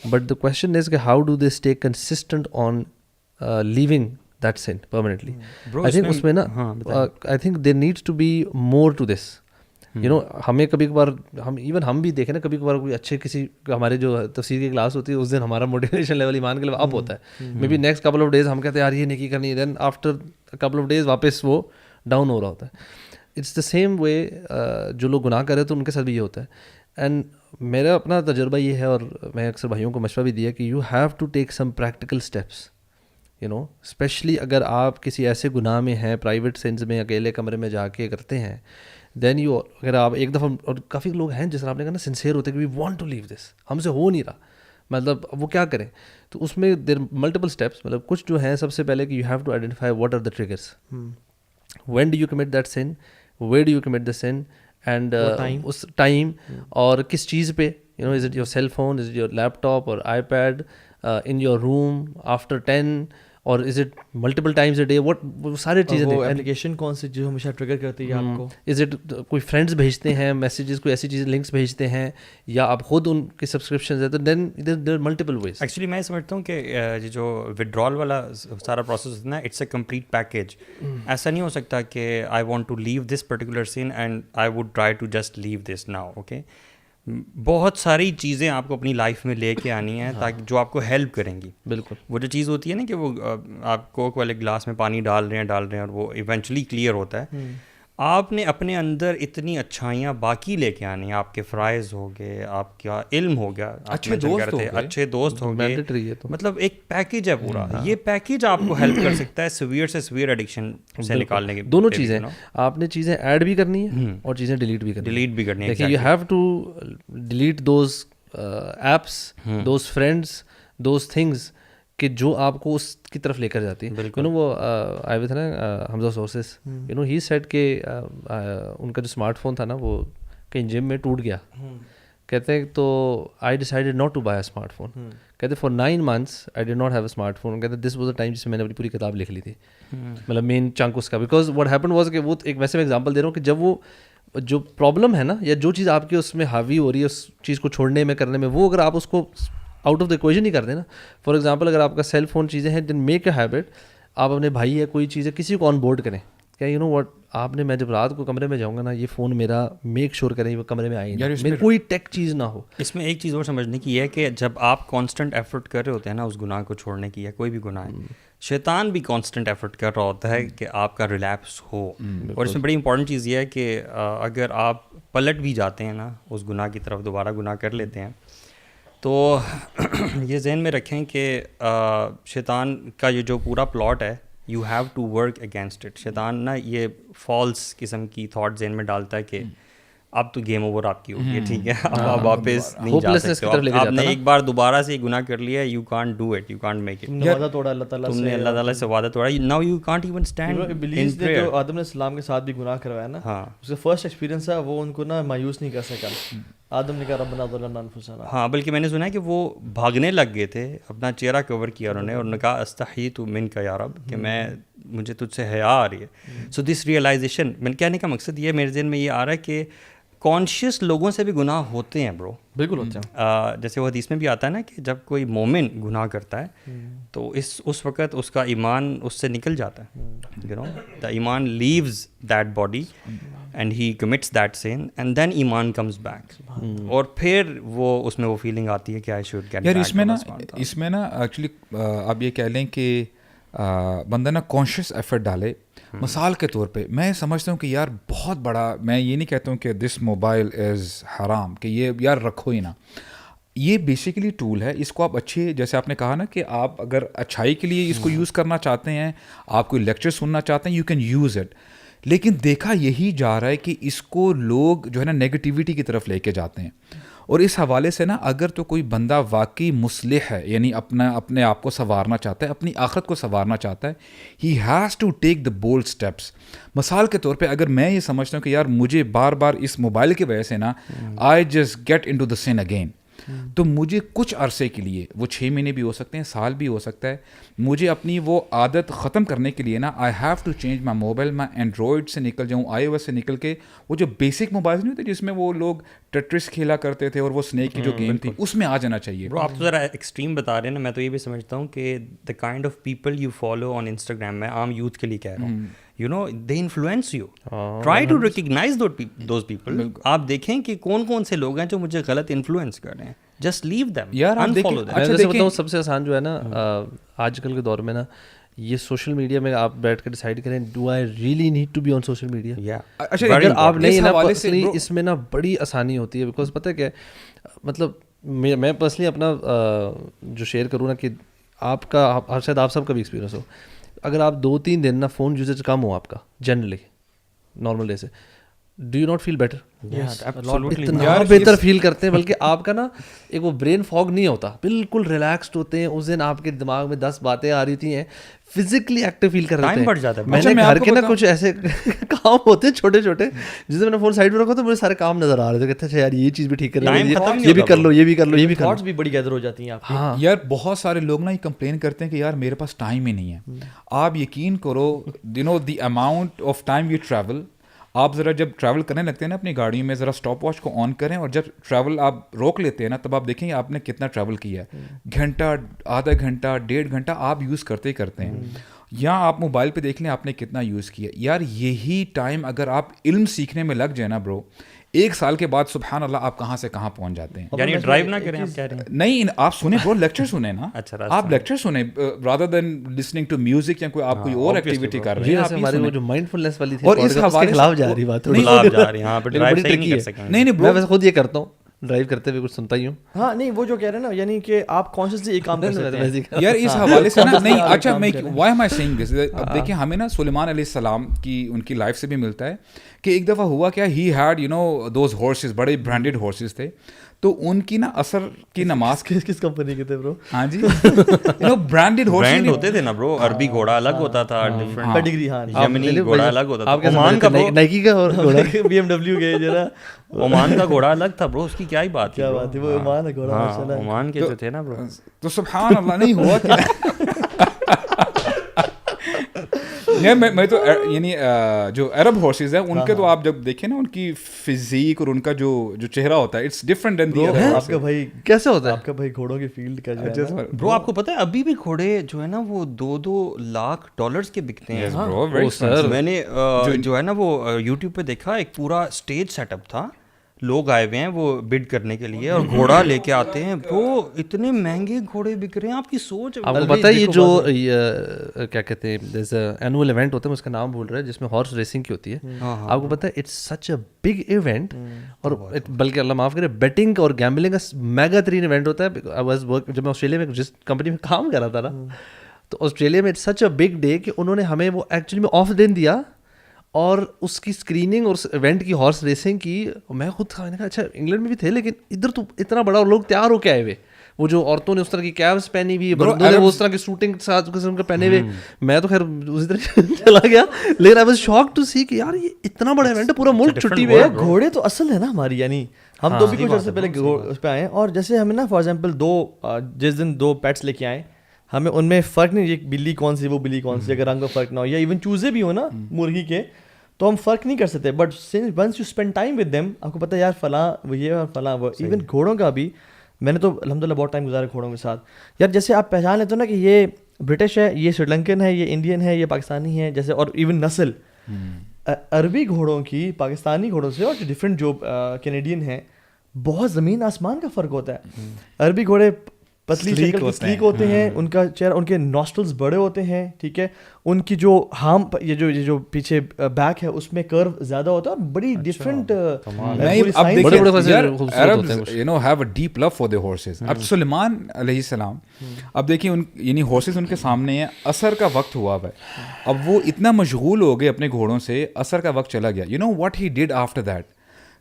بٹ دا کویشچن از کہ how do they stay consistent on leaving that sin permanently. I think اس میں نا I think there needs to be more to this, you know. ہمیں کبھی کبھار ہم بھی دیکھیں نا, کبھی کبھار کوئی اچھے کسی ہمارے جو تفسیر کی کلاس ہوتی ہے اس دن ہمارا موٹیویشن لیول ایمان کے لیول اپ ہوتا ہے, maybe next couple of days ہم کہتے ہیں یار یہ نیکی کرنی ہے, then after couple of days واپس وہ ڈاؤن ہو رہا ہوتا ہے. اٹس دا سیم وے جو لوگ گناہ کرے تو ان کے ساتھ بھی یہ ہوتا ہے. اینڈ میرا اپنا تجربہ یہ ہے, اور میں اکثر بھائیوں کو مشورہ بھی دیا کہ you have to take some practical steps, you know, especially اگر آپ کسی ایسے گناہ میں ہیں, پرائیویٹ سینس میں اکیلے کمرے میں جا کے کرتے ہیں, دین یو, اگر آپ ایک دفعہ, اور کافی لوگ ہیں جس طرح آپ نے کہا نا سنسیئر ہوتے ہیں کہ وی وانٹ ٹو لیو دس, ہم سے ہو نہیں رہا, مطلب وہ کیا کریں. تو اس میں دیر ملٹیپل اسٹیپس, مطلب کچھ جو ہیں سب سے پہلے کہ you have to identify what are the triggers, when do you commit that sin, where do you commit the sin, and اس ٹائم اور کس چیز پہ, you know, is it your cell phone, is it your laptop اور iPad, in your room after 10, or is it multiple times a day, what, وہ ساری چیزیں, application کون سی جو ہمیشہ ٹریگر کرتی ہے آپ کو, از اٹ کوئی فرینڈس بھیجتے ہیں میسیجز, کوئی ایسی چیز لنکس بھیجتے ہیں, یا آپ خود ان کی سبسکرپشنز ہیں, تو then there are multiple ways. Actually میں سمجھتا ہوں کہ یہ جو ودرال والا سارا پروسیس ہوتا ہے نا, اٹس اے کمپلیٹ پیکیج. ایسا نہیں ہو سکتا کہ I want to leave this particular sin and I would try to just leave this now. Okay, بہت ساری چیزیں آپ کو اپنی لائف میں لے کے آنی ہیں تاکہ جو آپ کو ہیلپ کریں گی. بالکل, وہ جو چیز ہوتی ہے نا کہ وہ آپ کوک والے گلاس میں پانی ڈال رہے ہیں اور وہ ایونچولی کلیئر ہوتا ہے. آپ نے اپنے اندر اتنی اچھائیاں باقی لے کے آنی ہیں, آپ کے فرائض ہو گئے, آپ کا علم ہو گیا, اچھے دوست ہو گئے, مطلب ایک پیکیج ہے پورا. یہ پیکیج آپ کو ہیلپ کر سکتا ہے سیویئر سے سیویئر ایڈکشن سے نکالنے کے. دونوں چیزیں آپ نے چیزیں ایڈ بھی کرنی ہے اور چیزیں ڈیلیٹ بھی کرنی ہے. You have to delete those apps, those friends, those things کہ جو آپ کو اس کی طرف لے کر جاتی ہے. یو نو وہ آئے ہوئے تھے نا Hamza sources, you know he said کہ ان کا جو اسمارٹ فون تھا نا وہ کہیں جم میں ٹوٹ گیا. کہتے ہیں تو I decided not to buy a smartphone. کہتے for 9 months I did not have a smartphone. کہتے دس واز اے ٹائم جس میں نے اپنی پوری کتاب لکھ لی تھی, مطلب مین چنک اس کا. بیکاز واٹ ہیپن واز کہ وہ ایک ویسے میں ایگزامپل دے رہا ہوں کہ جب وہ جو پرابلم ہے نا, یا جو چیز آپ کے اس میں حاوی ہو رہی ہے اس چیز کو چھوڑنے میں کرنے میں, وہ اگر آپ اس کو آؤٹ آف دا ایکویشن نہیں کرتے نا. فار ایگزامپل اگر آپ کا سیل فون چیزیں ہیں, دین میک اے ہیبٹ, آپ اپنے بھائی ہے کوئی چیز ہے کسی کو آن بورڈ کریں. کیا یو نو واٹ, آپ نے, میں جب رات کو کمرے میں جاؤں گا نا, یہ فون میرا میک شور کریں وہ کمرے میں آئے نہیں, کوئی ٹیک چیز نہ ہو. اس میں ایک چیز اور سمجھنے کی ہے کہ جب آپ کانسٹنٹ ایفرٹ کر رہے ہوتے ہیں نا اس گناہ کو چھوڑنے کی, یا کوئی بھی گناہ ہے, شیطان بھی کانسٹنٹ ایفرٹ کر رہا ہوتا ہے کہ آپ کا ریلیپس ہو. اور اس میں بڑی امپورٹنٹ چیز یہ ہے کہ اگر آپ پلٹ بھی جاتے ہیں نا اس گناہ کی طرف, دوبارہ گناہ کر لیتے ہیں, تو یہ ذہن میں رکھیں کہ شیطان کا یہ جو پورا پلاٹ ہے, you have to work against it. شیطان نا یہ فالس قسم کی تھاٹ ذہن میں ڈالتا ہے کہ اب تو گیم اوور آپ کی ہوگی ہے, ٹھیک ہے, اب آپ واپس نہیں جا سکتے, آپ نے ایک بار دوبارہ سے گناہ کر لیا, you can't do it, you can't make it. وعدہ توڑا اللہ تعالیٰ سے, تم نے اللہ تعالیٰ سے وعدہ توڑا, now you can't even stand. ابلیس نے جو آدم علیہ السلام کے ساتھ بھی گناہ کروایا نا, اس کا فرسٹ ایکسپیرینس ہے, وہ ان کو نا مایوس نہیں کر سکا. آدم نے کہا ربنا ظلمنا انفسنا. ہاں, بلکہ میں نے سنا ہے کہ وہ بھاگنے لگ گئے تھے, اپنا چہرہ کور کیا انہوں نے, اور نے کہا استحییت منک یا رب, کہ مجھے تجھ سے حیا آ رہی ہے. سو دس ریئلائزیشن, میں کہنے کا مقصد یہ میرے ذہن میں یہ آ رہا ہے کہ کانشیس لوگوں سے بھی گناہ ہوتے ہیں برو. بالکل ہوتے ہیں. جیسے وہ حدیث میں بھی آتا ہے نا کہ جب کوئی مومن گناہ کرتا ہے تو اس وقت اس کا ایمان اس سے نکل جاتا ہے. یو نو دا ایمان leaves that body and he commits that sin and then ایمان کمز بیک, اور پھر وہ اس میں وہ فیلنگ آتی ہے کہ آئی شوڈ گیٹ. یار اس میں نا ایکچولی آپ یہ کہہ لیں کہ بندہ نا کانشیس ایفرٹ ڈالے. مثال کے طور پہ میں سمجھتا ہوں کہ یار بہت بڑا, میں یہ نہیں کہتا ہوں کہ دس موبائل از حرام, کہ یہ یار رکھو ہی نا. یہ بیسیکلی ٹول ہے, اس کو آپ اچھے, جیسے آپ نے کہا نا کہ آپ اگر اچھائی کے لیے اس کو یوز کرنا چاہتے ہیں, آپ کوئی لیکچر سننا چاہتے ہیں, یو کین یوز اٹ. لیکن دیکھا یہی جا رہا ہے کہ اس کو لوگ جو ہے نا نیگیٹیوٹی کی طرف لے کے جاتے ہیں, اور اس حوالے سے نا اگر تو کوئی بندہ واقعی مصلح ہے, یعنی اپنے آپ کو سنوارنا چاہتا ہے, اپنی آخرت کو سنوارنا چاہتا ہے, he has to take the bold steps. مثال کے طور پہ اگر میں یہ سمجھتا ہوں کہ یار مجھے بار بار اس موبائل کی وجہ سے نا I just get into the sin again, تو مجھے کچھ عرصے کے لیے, وہ 6 مہینے بھی ہو سکتے ہیں, سال بھی ہو سکتا ہے, مجھے اپنی وہ عادت ختم کرنے کے لیے نا I have to change my mobile. میں اینڈرائڈ سے نکل جاؤں, آئی او ایس سے نکل کے وہ جو بیسک موبائل نہیں ہوتے جس میں وہ لوگ ٹیٹرس کھیلا کرتے تھے اور وہ اسنیک کی جو گیم تھی, اس میں آ جانا چاہیے. برو آپ تو ذرا ایکسٹریم بتا رہے ہیں نا, میں تو یہ بھی سمجھتا ہوں کہ the kind of people you follow on Instagram, میں عام یوتھ کے لیے کہہ رہا ہوں, you know they influence you. Try to recognize those people. آپ دیکھیں کہ کون سے لوگ ہیں جو مجھے غلط انفلوئنس کر رہے ہیں, just leave them, unfollow them. میں جیسے بتاؤں سب سے آسان جو ہے نا آج کل کے دور میں نا, یہ سوشل میڈیا میں آپ بیٹھ کے ڈیسائیڈ کریں do I really need to be on social media. اگر آپ نہیں نا پرسنلی اس میں نا بڑی آسانی ہوتی ہے, بیکاز پتہ ہے کہ مطلب میں پرسنلی اپنا جو شیئر کروں نا کہ آپ کا شاید آپ سب کا بھی ایکسپیرینس ہو, اگر آپ 2-3 دن نا فون یوزیج کم ہو آپ کا جنرلی نارمل ڈے سے, do you not feel better? اتنا بہتر فیل کرتے ہیں, بلکہ آپ کا نا ایک وہ برین فاگ نہیں ہوتا, بالکل ریلیکسڈ ہوتے ہیں. اس دن آپ کے دماغ میں 10 باتیں آ رہی تھی ہیں, فزیکلی ایکٹیو فیل کر رہے ہیں. میں نے گھر کے نا کچھ ایسے کام ہوتے ہیں چھوٹے چھوٹے, جس میں نے فون سائڈ پہ رکھا تو مجھے سارے کام نظر آ رہے تھے, کہتے ہیں یار یہ چیز بھی ٹھیک کر رہے ہیں, یہ بھی کر لو, یہ بھی کر لو, یہ بھی تھاٹس بھی بڑی گیدر ہو جاتی ہیں. ہاں یار بہت سارے لوگ نا یہ کمپلین کرتے ہیں کہ یار میرے پاس ٹائم ہی نہیں ہے. آپ یقین کرو you know the amount of time you travel, آپ ذرا جب ٹریول کرنے لگتے ہیں نا اپنی گاڑیوں میں, ذرا اسٹاپ واچ کو آن کریں, اور جب ٹریول آپ روک لیتے ہیں نا تب آپ دیکھیں گے آپ نے کتنا ٹریول کیا ہے. گھنٹہ, آدھا گھنٹہ, 1.5 گھنٹہ آپ یوز کرتے ہی کرتے ہیں. یا آپ موبائل پہ دیکھ لیں آپ نے کتنا یوز کیا. یار یہی ٹائم اگر آپ علم سیکھنے میں لگ جائے نا برو, 1 سال کے بعد سبحان اللہ آپ کہاں سے کہاں پہنچ جاتے ہیں. یعنی ڈرائیو نہ کریں آپ کہہ رہے ہیں؟ نہیں, آپ سنیں برو, لیکچر سنیں نا, آپ لیکچر سنیں rather than listening to music یا کوئی آپ کوئی اور ایکٹیویٹی کر رہے ہیں. ہماری وہ جو مائنڈفلنس والی تھی اور اس حوالے خلاف جا رہی بات, نہیں میں خود یہ کرتا ہوں, ڈرائیو کرتے ہوئے کچھ سنتا ہی ہوں. ہاں نہیں وہ جو کہہ رہے ہیں نا, یعنی کہ آپ کانشیسلی ایک کام کر سکتے ہیں یار اس حوالے سے نا. نہیں اچھا میں وائی ایم آئی سیئنگ دس, اب دیکھیں ہمیں نا سلیمان علیہ السلام کی ان کی لائف سے بھی ملتا ہے کہ ایک دفعہ ہوا کیا, he had you know those horses, بڑے برانڈیڈ ہارسز تھے, تو ان کی نا اثر کی نماز کس کمپنی کے تھے برو؟ ہاں جی یو نو برانڈیڈ ہارسز ہوتے تھے نا برو, عربی گھوڑا الگ ہوتا تھا, ڈیفرنٹ پیڈگری, ہاں یمنی گھوڑا الگ ہوتا تھا. عمان کا نائکی کا گھوڑا, بی ایم ڈبلیو کے جو نا عمان کا گھوڑا الگ تھا برو, اس کی کیا ہی بات, کیا بات ہے, وہ عمان کا گھوڑا ماشاءاللہ, عمان کے جو تھے نا برو, تو سبحان اللہ. نہیں ہوا کہ میں تو یعنی جو عرب ہارسز ہیں ان کے تو آپ جب دیکھیں نا ان کی فزیک اور ان کا جو چہرہ ہوتا ہے it's different than the other. آپ کا بھائی کیسے ہوتا ہے, آپ کا بھائی گھوڑوں کی فیلڈ کا جو ہے برو آپ کو پتہ ہے ابھی بھی گھوڑے جو ہے نا وہ $2 لاکھ کے بکتے ہیں. میں نے جو ہے نا وہ یوٹیوب پہ دیکھا, ایک پورا اسٹیج سیٹ اپ تھا, لوگ آئے ہوئے ہیں وہ بڈ کرنے کے لیے, اور گھوڑا لے کے آتے ہیں. وہ اتنے مہنگے گھوڑے بک رہے ہیں, آپ کی سوچ. آپ کو پتہ ہے یہ جو کیا کہتے ہیں اینول ایونٹ ہوتا ہے, میں اس کا نام بھول رہا ہے, جس میں ہارس ریسنگ کی ہوتی ہے. آپ کو پتہ ہے it's such a big event, اور بلکہ اللہ معاف کرے بیٹنگ اور گیمبلنگ کا میگا ترین ایونٹ ہوتا ہے. جب میں آسٹریلیا میں جس کمپنی میں کام کر رہا تھا نا, تو آسٹریلیا میں it's such a big day کہ انہوں نے ہمیں وہ ایکچولی میں آف دن دیا, اور اس کی اسکریننگ اور ایونٹ کی ہارس ریسنگ کی. میں خود تھا, میں نے کہا اچھا انگلینڈ میں بھی تھے لیکن ادھر تو اتنا بڑا, اور لوگ تیار ہو کے آئے ہوئے, وہ جو عورتوں نے اس طرح کی کیپس پہنی ہوئی, بندوں نے وہ اس طرح کی شوٹنگ قسم کے پہنے ہوئے. میں تو خیر اسی طرح چلا گیا, لیکن آئی واز شاک ٹو سی کہ یار یہ اتنا بڑا ایونٹ ہے, پورا ملک چھٹی ہوئے ہے. گھوڑے تو اصل ہے نا ہماری, یعنی ہم تو بھی کچھ عرصے پہلے اس پہ آئے ہیں, اور جیسے ہمیں نا فار ایگزامپل جس دن 2 پیٹس لے کے آئے, ہمیں ان میں فرق نہیں, یہ بلی کون سی وہ بلی کون سی, اگر رنگ کا فرق نہ ہو, یا ایون چوزے بھی ہو نا مرغی کے, تو ہم فرق نہیں کر سکتے. But once you spend time with them, آپ کو پتہ ہے یار فلاں وہ یہ اور فلاں وہ. ایون گھوڑوں کا بھی میں نے تو الحمدللہ بہت ٹائم گزارا گھوڑوں کے ساتھ. یار جیسے آپ پہچان لیتے ہو نا کہ یہ برٹش ہے, یہ سری لنکن ہے, یہ انڈین ہے, یہ پاکستانی ہے, جیسے, اور ایون نسل عربی گھوڑوں کی پاکستانی گھوڑوں سے, اور جو ڈفرینٹ جو کینیڈین ہیں, بہت زمین آسمان کا فرق ہوتا ہے. عربی گھوڑے پتلی شکل کے سلیک ہوتے ہیں, ان کا چہرہ, ان کے نوسٹرلز بڑے ہوتے ہیں, ٹھیک ہے, ان کی جو ہام یہ جو پیچھے بیک ہے اس میں کرو زیادہ ہوتا ہے, اور بڑی ڈفرینٹ. اب سلیمان علیہ السلام, اب دیکھیں یعنی ہارسز ان کے سامنے ہیں, عصر کا وقت ہوا ہوا ہے, اب وہ اتنا مشغول ہو گئے اپنے گھوڑوں سے, عصر کا وقت چلا گیا. You know what he did after that,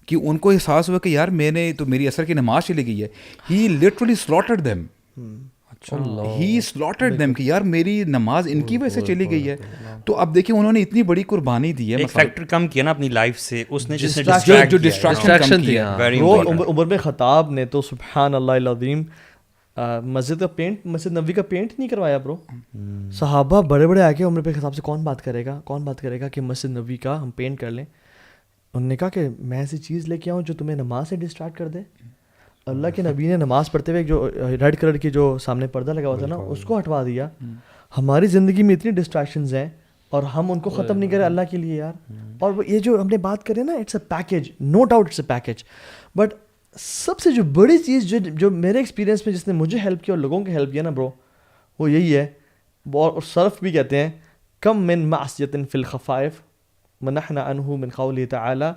کہ ان کو احساس ہوا کہ یار میں نے تو میری اثر کی نماز چلی گئی ہے. He literally slaughtered them, he slaughtered them کہ یار میری نماز ان کی وجہ سے چلی گئی ہے. تو اب دیکھیں انہوں نے اتنی بڑی قربانی دی ہے, ایک فیکٹر کم کیا نا اپنی لائف سے, اس نے جو ڈسٹریکشن کیا. عمر بن خطاب نے تو سبحان اللہ العظیم مسجد کا پینٹ, مسجد نبوی کا پینٹ نہیں کروایا برو. صحابہ بڑے بڑے آ کے عمر بن خطاب سے کون بات کرے گا کہ مسجد نبوی کا ہم پینٹ کر لیں. انہوں نے کہا کہ میں ایسی چیز لے کے آؤں جو تمہیں نماز سے ڈسٹریکٹ کر دے. اللہ کے نبی نے نماز پڑھتے ہوئے جو ریڈ کلر کی جو سامنے پردہ لگا ہوا تھا نا اس کو ہٹوا دیا. ہماری زندگی میں اتنی ڈسٹریکشنز ہیں اور ہم ان کو ختم نہیں کریں اللہ کے لیے یار. اور یہ جو ہم نے بات کریں نا, it's a package, no doubt it's a package. But سب سے جو بڑی چیز جو میرے ایکسپیرینس میں جس نے مجھے ہیلپ کیا اور لوگوں کو ہیلپ کیا نا برو, وہ یہی ہے. اور سلف بھی کہتے ہیں کم من معصیۃ فی الخفائف منحنا عنہ من قوله تعالی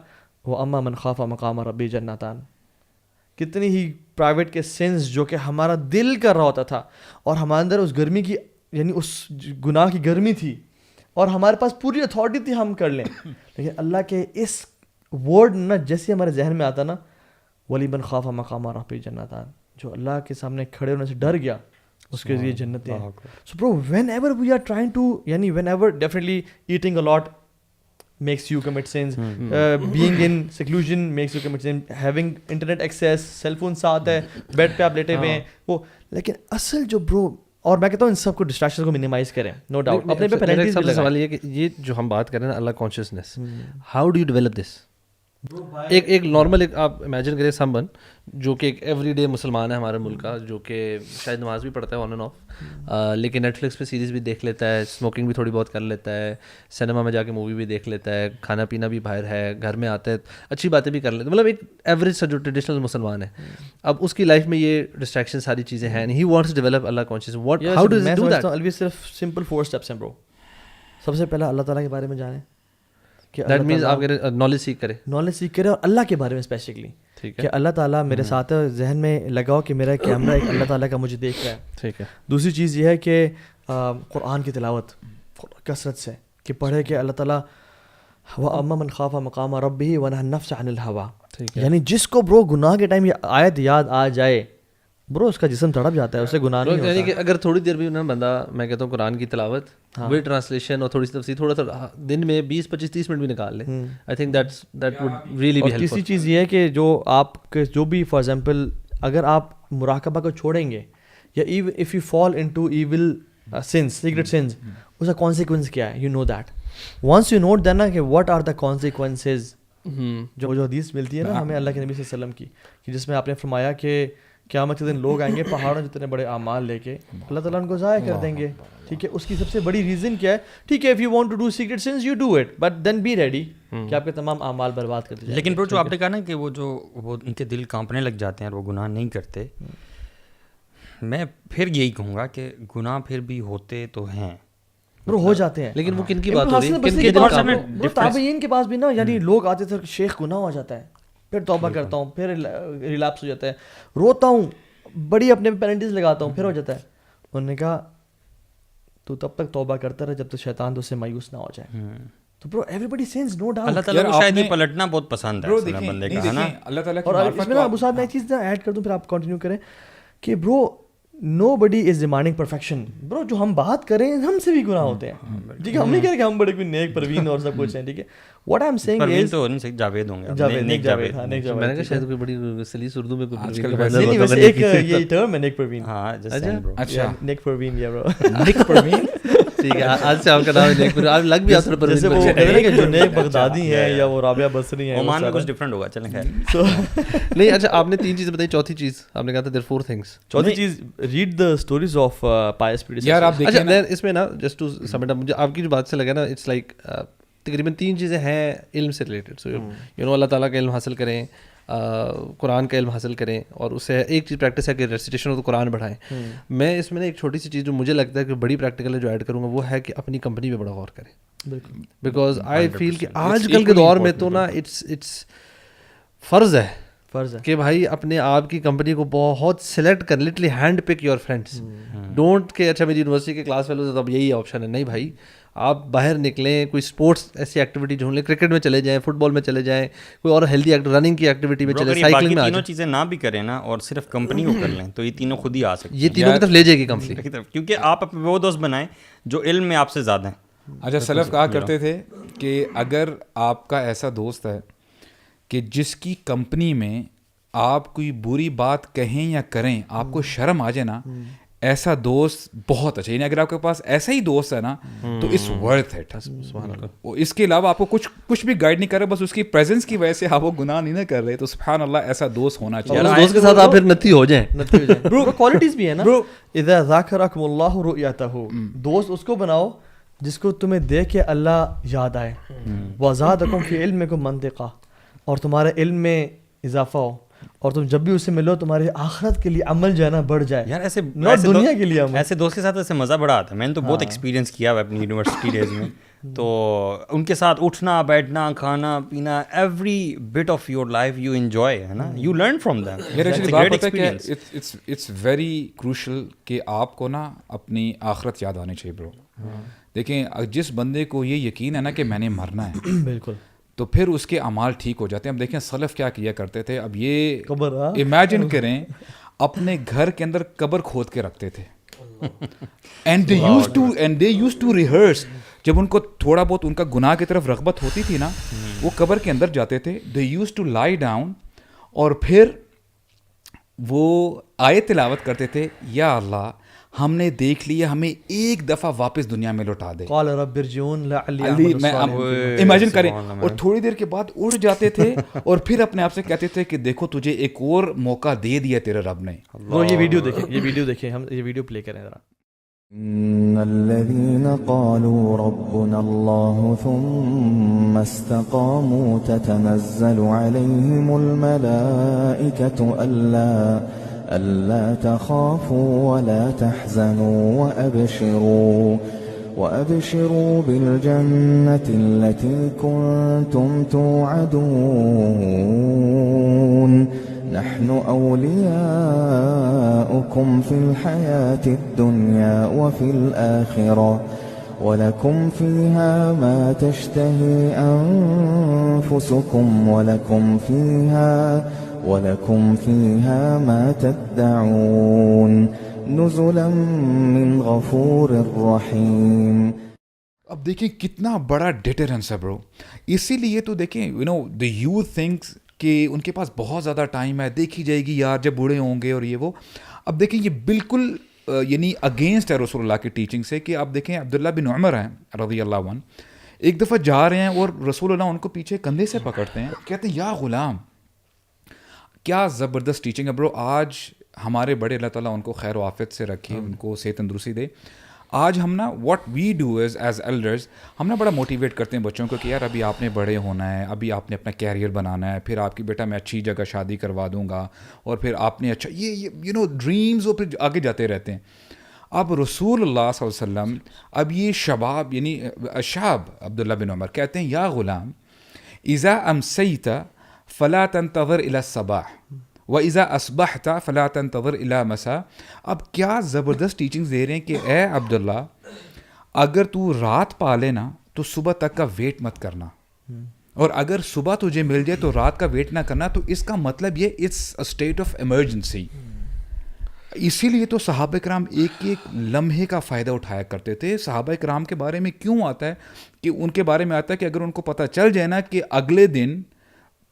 واما من خاف مقام ربی جنتان. کتنی ہی پرائیویٹ کے سینس جو کہ ہمارا دل کر رہا ہوتا تھا اور ہمارے اندر اس گرمی کی, یعنی اس گناہ کی گرمی تھی اور ہمارے پاس پوری اتھارٹی تھی ہم کر لیں, لیکن اللہ کے اس ورڈ نہ جیسے ہمارے ذہن میں آتا نا, ولی من خاف مقام ربی جنتان, جو اللہ کے سامنے کھڑے ہونے سے ڈر گیا اس کے لیے جنتیں ہیں. So bro whenever we are trying to, یعنی whenever definitely eating a lot makes you commit sins, being in seclusion makes you commit sins, having internet access, cell phone ساتھ ہے, بیڈ پہ آپ لیٹے ہوئے ہیں وہ. لیکن اصل جو برو, اور میں کہتا ہوں ان سب کو ڈسٹریکشن کو منیمائز کریں, نو ڈاؤٹ اپنے پہ پینلٹیز بھی لگائیں. سوال یہ کہ یہ جو ہم بات کر رہے ہیں نا Allah consciousness, how do you develop this? ایک نارمل ایک آپ امیجن کریں سم ون جو کہ ایک ایوری ڈے مسلمان ہے ہمارے ملک کا, جو کہ شاید نماز بھی پڑھتا ہے آن اینڈ آف, لیکن نیٹ فلکس پہ سیریز بھی دیکھ لیتا ہے, اسموکنگ بھی تھوڑی بہت کر لیتا ہے, سنیما میں جا کے مووی بھی دیکھ لیتا ہے, کھانا پینا بھی باہر ہے, گھر میں آتا ہے, اچھی باتیں بھی کر لیتا ہے, مطلب ایک ایوریج سا جو ٹریڈیشنل مسلمان ہے. اب اس کی لائف میں یہ ڈسٹریکشن ساری چیزیں ہیں, ہی وانٹس ٹو ڈیولپ اللہ conscious. What how does he do that? الوی صرف سمپل 4 اسٹیپس ہیں برو. سب سے پہلا اللہ تعالیٰ کے بارے میں جانیں, دیٹ مینس آپ نالج سیکھ کریں اور اللہ کے بارے میں اسپیسیفکلی کہ اللہ تعالیٰ میرے ساتھ ہے, ذہن میں لگاؤ کہ میرا کیمرہ ایک اللہ تعالیٰ کا مجھے دیکھ رہا ہے. ٹھیک ہے. دوسری چیز یہ ہے کہ قرآن کی تلاوت کثرت سے کہ پڑھے کہ اللہ تعالیٰ وَأَمَّا مَنْ خَافَ مَقَامَ رَبِّهِ وَنَهَى النَّفْسَ عَنِ الْهَوَىٰ, یعنی جس کو برو گناہ کے ٹائم یہ آیت یاد آ جائے برو اس کا جسم تڑپ جاتا ہے, اسے گناہ نہیں ہوتا. یعنی کہ اگر تھوڑی دیر بھی نا بندہ, میں کہتا ہوں قرآن کی تلاوت ود ٹرانسلیشن اور تھوڑی سی تفسیر تھوڑا سا دن میں 20-25-30 منٹ بھی نکال لے, I think that would really be helpful. تیسری چیز یہ ہے کہ جو آپ کے جو بھی فار ایگزامپل اگر آپ مراقبہ کو چھوڑیں گے یا if you fall into evil sins, secret sins, اس کا کانسیکوینس کیا ہے, you know that. Once you note دینا کہ واٹ آر دا کانسیکوینسز, جو حدیث ملتی ہے نا ہمیں اللہ کے نبی صلی اللہ علیہ وسلم کی, کہ جس میں آپ نے فرمایا کہ قیامت کے دن لوگ آئیں گے پہاڑوں جتنے بڑے اعمال لے کے, اللہ تعالیٰ ان کو ضائع کر دیں گے. ٹھیک ہے, اس کی سب سے بڑی ریزن کیا ہے, ٹھیک ہے, if you want to do secret sins you do it, but then be ready کہ آپ کے تمام اعمال برباد کر دیے. لیکن جو آپ نے کہا نا کہ وہ ان کے دل کانپنے لگ جاتے ہیں اور وہ گناہ نہیں کرتے, میں پھر یہی کہوں گا کہ گناہ پھر بھی ہوتے تو ہیں, ہو جاتے ہیں. لیکن وہ کن کی بات ہو رہی ہے؟ تابعین کے پاس بھی نا, یعنی لوگ آتے تھے شیخ گناہ ہو جاتا ہے, پھر توبہ کرتا ہوں, پھر ریلیپس ہو جاتا ہے, روتا ہوں, بڑی اپنے پینلٹیز لگاتا ہوں, پھر ہو جاتا ہے. انہوں نے کہا تو تب تک توبہ کرتا رہے جب تک شیطان تو اس سے مایوس نہ ہو جائے. تو برو ایوری سینس نو ڈاؤٹ اللہ تعالیٰ کو شاید یہ پلٹنا بہت پسند ہے بندے کا, ہے نا. اللہ تعالیٰ اور اس میں ابو صاحب میں ایک چیز ایڈ کر دوں پھر آپ کنٹینیو کریں کہ برو نو بڈی از ڈیمانڈنگ پرفیکشن. برو جو ہم بات کریں ہم سے بھی گناہ ہوتے ہیں, ٹھیک ہے, ہم نہیں کہہ رہے کہ ہم بڑے کوئی نیک پروین اور سب کچھ ہیں, ٹھیک ہے. واٹ آئی ایم سیئنگ از تو نہیں جاوید ہوں گے, نیک جاوید, ہاں نیک جاوید. میں نے کہا شاید کوئی بڑی سلیس اردو میں کوئی نہیں, ویسے ایک یہ ٹرم ہے نیک پروین. ہاں اچھا نیک پروین, یا برو نیک پروین, ٹھیک ہے, آج سے آپ کا نام نیک پروین, آپ لگ بھی آتا جیسے وہ کہتے ہیں کہ جو نیک بغدادی ہیں یا وہ رابعہ بصری ہیں, عمان میں کچھ ڈفرینٹ ہوگا, چلیں خیر. نہیں اچھا, آپ نے 3 چیزیں بتائی, چوتھی چیز آپ نے کہا تھا there are 4 things. چوتھی چیز read the stories of pious predecessors. یار آپ دیکھیں اچھا اس میں نا just to sum it up, مجھے آپ کی جو بات سے لگا نا اٹس لائک تقریباً 3 چیزیں ہیں علم سے ریلیٹڈ. سو یو نو اللہ تعالیٰ کا علم حاصل کریں, قرآن کا علم حاصل کریں, اور اس سے ایک چیز پریکٹس ہے کہ ریسیٹیشن ہو تو قرآن بڑھائیں. میں اس میں نا ایک چھوٹی سی چیز جو مجھے لگتا ہے کہ بڑی پریکٹیکل ہے جو ایڈ کروں گا, وہ ہے کہ اپنی کمپنی پہ بڑا غور کریں. بیکاز آئی فیل کہ آج کل کے دور میں تو نا اٹس فرض ہے فرض ہے کہ بھائی اپنے آپ کی کمپنی کو بہت سلیکٹ کر, literally hand pick your friends. Don't کہ اچھا میری یونیورسٹی کے کلاس فیلوز تو اب یہی آپشن ہے. نہیں بھائی, آپ باہر نکلیں, کوئی اسپورٹس ایسی ایکٹیویٹی ڈھونڈ لیں, کرکٹ میں چلے جائیں, فٹ بال میں چلے جائیں, کوئی اور ہیلدی رننگ کی ایکٹیویٹی میں چلے, سائیکلنگ میں. تینوں چیزیں نہ بھی کریں نا اور صرف کمپنی کو کر لیں تو یہ تینوں خود ہی آ سکتے ہیں. یہ تینوں کی طرف لے جائے گی کمپنی, کیونکہ آپ وہ دوست بنائیں جو علم میں آپ سے زیادہ ہیں. اچھا, سلف کہا کرتے تھے کہ اگر آپ کا ایسا دوست ہے کہ جس کی کمپنی میں آپ کوئی بری بات کہیں یا کریں آپ کو شرم آ جائے نا, ایسا دوست بہت اچھا. یعنی اگر آپ کے پاس ایسا ہی دوست ہے نا تو اٹس ورتھ اٹ. اس کے علاوہ آپ کو کچھ بھی گائیڈ نہیں کر رہے, بس اس کی پریزنس کی وجہ سے آپ وہ گناہ نہیں کر رہے, تو سبحان اللہ ایسا دوست ہونا چاہیے. اس دوست کے ساتھ آپ پھر نتی ہو جائیں. برو کوالٹیز بھی ہے نا. اذا ذاکرکم اللہ رؤیتہ, دوست اس کو بناؤ جس کو تمہیں دیکھ کے اللہ یاد آئے. وزادکم فی علمکم منطقہ, اور تمہارے علم میں اضافہ ہو, اور تم جب بھی اس سے ملو تمہارے آخرت کے لیے عمل جو ہے نا بڑھ جائے. یار ایسے دنیا کے لیے ایسے دوست کے ساتھ ایسے مزہ بڑا آتا ہے. میں نے تو بہت ایکسپیرینس کیا ہوا اپنی یونیورسٹی ڈیز میں. تو ان کے ساتھ اٹھنا بیٹھنا کھانا پینا every bit of your life you enjoy, ہے نا, you learn from them. It's very crucial کہ آپ کو نا اپنی آخرت یاد آنی چاہیے برو. دیکھیں جس بندے کو یہ یقین ہے نا کہ میں نے مرنا ہے, بالکل, تو پھر اس کے اعمال ٹھیک ہو جاتے ہیں. اب دیکھیں سلف کیا کیا کرتے تھے. اب یہ امیجن کریں اپنے گھر کے اندر قبر کھود کے رکھتے تھے. And they use to rehearse. جب ان کو تھوڑا بہت ان کا گناہ کی طرف رغبت ہوتی تھی نا, وہ قبر کے اندر جاتے تھے. They use to lie down اور پھر وہ آیت تلاوت کرتے تھے, یا اللہ ہم نے دیکھ لیا, ہمیں ایک دفعہ واپس دنیا میں لوٹا دے. قال رب ارجعون لعلی امیجن کریں. اور تھوڑی دیر کے بعد اٹھ جاتے تھے اور پھر اپنے آپ سے کہتے تھے کہ دیکھو تجھے ایک اور موقع دے دیا تیرے رب نے. وہ یہ ویڈیو دیکھیں, ہم یہ ویڈیو پلے کریں ذرا. ان الذين قالوا ربنا الله ثم استقاموا تتنزل عليهم الملائكة ألا تخافوا ولا تحزنوا وأبشروا بالجنة التي كنتم توعدون نحن أولياؤكم في الحياة الدنيا وفي الآخرة ولكم فيها ما تشتهي أنفسكم ولكم فيها ما تدعون نزلا من غفور رحیم. اب دیکھیں کتنا بڑا ڈیٹرنس ہے برو. اسی لیے تو دیکھیں the youth thinks کہ ان کے پاس بہت زیادہ ٹائم ہے, دیکھی جائے گی یار جب بوڑھے ہوں گے اور یہ وہ. اب دیکھیں یہ بالکل یعنی اگینسٹ ہے رسول اللہ کی ٹیچنگ سے. کہ آپ دیکھیں عبداللہ بن عمر ہیں رضی اللہ عنہ, ایک دفعہ جا رہے ہیں اور رسول اللہ ان کو پیچھے کندھے سے پکڑتے ہیں, کہتے ہیں یا غلام. کیا زبردست ٹیچنگ ہے برو. آج ہمارے بڑے اللہ تعالیٰ ان کو خیر و عافیت سے رکھے, ان کو صحت تندرستی دے. آج ہم نا what we do as elders, ہم نا بڑا موٹیویٹ کرتے ہیں بچوں کو کہ یار ابھی آپ نے بڑے ہونا ہے, ابھی آپ نے اپنا کیریئر بنانا ہے, پھر آپ کی بیٹا میں اچھی جگہ شادی کروا دوں گا, اور پھر آپ نے اچھا یہ ڈریمز وہ پھر آگے جاتے رہتے ہیں. اب رسول اللہ صلی اللہ علیہ وسلم اب یہ شباب یعنی شاب عبداللہ بن عمر کہتے ہیں یا غلام اذا امسیت فلا تنتظر الى الصباح وَإِذَا أَصْبَحْتَ فَلَا تَنْتَظِرْ إِلَى مَسَاء. اب کیا زبردست ٹیچنگز دے رہے ہیں کہ اے عبداللہ اگر تو رات پا لینا تو صبح تک کا ویٹ مت کرنا, اور اگر صبح تجھے مل جائے تو رات کا ویٹ نہ کرنا. تو اس کا مطلب یہ it's a state of emergency. اسی لیے تو صحابہ کرام ایک ایک لمحے کا فائدہ اٹھایا کرتے تھے. صحابہ کرام کے بارے میں کیوں آتا ہے کہ ان کے بارے میں آتا ہے کہ اگر ان کو پتہ چل جائے نا کہ اگلے دن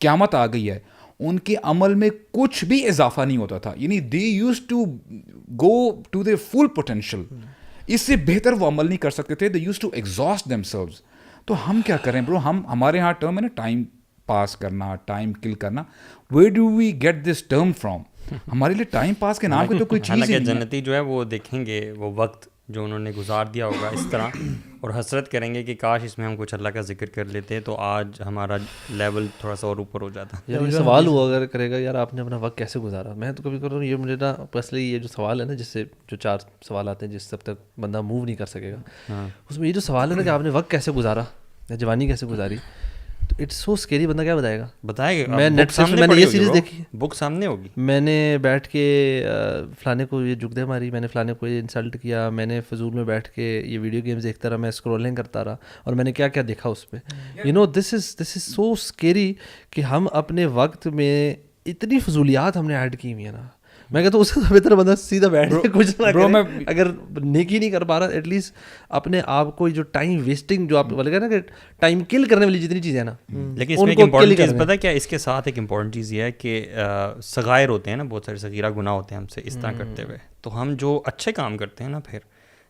قیامت آ گئی ہے, ان کے عمل میں کچھ بھی اضافہ نہیں ہوتا تھا. یعنی they use to go to their full potential. اس سے بہتر وہ عمل نہیں کر سکتے تھے. They use to exhaust themselves. تو ہم کیا کریں برو, ہمارے ہاں ٹرم ہے نا ٹائم پاس کرنا, ٹائم کل کرنا. Where do we get this term from? ہمارے لیے ٹائم پاس کے نام کی تو کوئی چیز نہیں ہے. جنتی جو ہے وہ دیکھیں گے وہ وقت جو انہوں نے گزار دیا ہوگا اس طرح, اور حسرت کریں گے کہ کاش اس میں ہم کچھ اللہ کا ذکر کر لیتے تو آج ہمارا لیول تھوڑا سا اور اوپر ہو جاتا. یار یہ سوال ہوا اگر کرے گا یار آپ نے اپنا وقت کیسے گزارا. میں تو کبھی کروں یہ مجھے نا پرسنلی یہ جو سوال ہے نا, جس سے جو 4 سوال آتے ہیں جس تب تک بندہ موو نہیں کر سکے گا, اس میں یہ جو سوال ہے نا کہ آپ نے وقت کیسے گزارا یا جوانی کیسے گزاری, تو اٹس سو اسکیری. بندہ کیا بتائے گا؟ بتائے گا. میں نیٹ فلکس میں نے یہ سیریز دیکھی, بک سامنے ہوگی. میں نے بیٹھ کے فلانے کو یہ جگدے ماری, میں نے فلانے کو یہ انسلٹ کیا, میں نے فضول میں بیٹھ کے یہ ویڈیو گیمز دیکھتا رہا, میں اسکرولنگ کرتا رہا, اور میں نے کیا کیا دیکھا اس پہ. You know this is so scary کہ ہم اپنے وقت میں اتنی فضولیات ہم نے ایڈ کی ہوئی ہیں نا. میں کہتا ہوں اس سے بہتر بندہ سیدھا بیٹھ کے کچھ نہ کرے. اگر نیکی نہیں کر پا رہا ایٹ لیسٹ اپنے آپ کو جو ٹائم ویسٹنگ جو آپ بولے گا نا کہ ٹائم کل کرنے والی جتنی چیزیں ہیں نا, لیکن اس میں ایک امپورٹنٹ چیز پتہ ہے کیا, اس کے ساتھ ایک امپورٹنٹ چیز یہ ہے کہ صغائر ہوتے ہیں نا, بہت سارے صغیرہ گناہ ہوتے ہیں ہم سے اس طرح کرتے ہوئے. تو ہم جو اچھے کام کرتے ہیں نا, پھر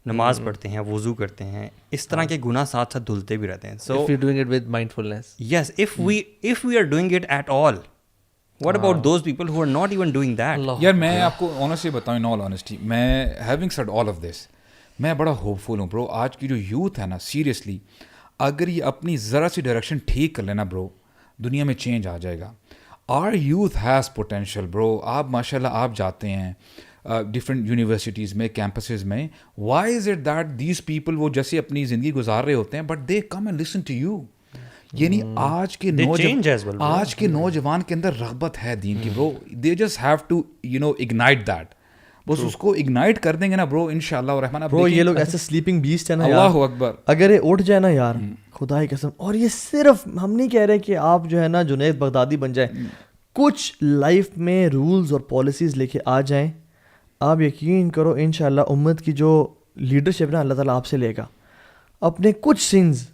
نماز پڑھتے ہیں, وضو کرتے ہیں, اس طرح کے گناہ ساتھ ساتھ دھلتے بھی رہتے ہیں. سو if you're doing it with mindfulness, yes, if we are doing it at all, what about those people who are not even doing that? یار میں آپ کو آنیسٹلی بتاؤں, ان آل آنیسٹی, میں having said all of this, میں بڑا hope فل ہوں برو. آج کی جو یوتھ ہے نا, سیریسلی اگر یہ اپنی ذرا سی ڈائریکشن ٹھیک کر لینا برو, دنیا میں چینج آ جائے گا. Our youth has potential bro. آپ ماشاء اللہ آپ جاتے ہیں ڈفرینٹ یونیورسٹیز میں, کیمپسز میں, why is it that these people وہ جیسے اپنی زندگی گزار رہے ہوتے ہیں but they come and listen to you. یعنی آج کے نوجوان کے اندر رغبت ہے دین کی bro. They just have to you know ignite that. بس اس کو اگنائٹ کر دیں گے نا برو, انشاءاللہ الرحمن. برو یہ لوگ ایسے سلیپنگ بیسٹ ہے نا, اللہ اکبر, اگر یہ اٹھ جائے نا یار, خدا کی قسم. اور یہ صرف ہم نہیں کہہ رہے کہ آپ جو ہے نا جنید بغدادی بن جائیں, کچھ لائف میں رولز اور پالیسیز لے کے آ جائیں, آپ یقین کرو انشاءاللہ امت کی جو لیڈرشپ نا اللہ تعالیٰ آپ سے لے گا. اپنے کچھ سنز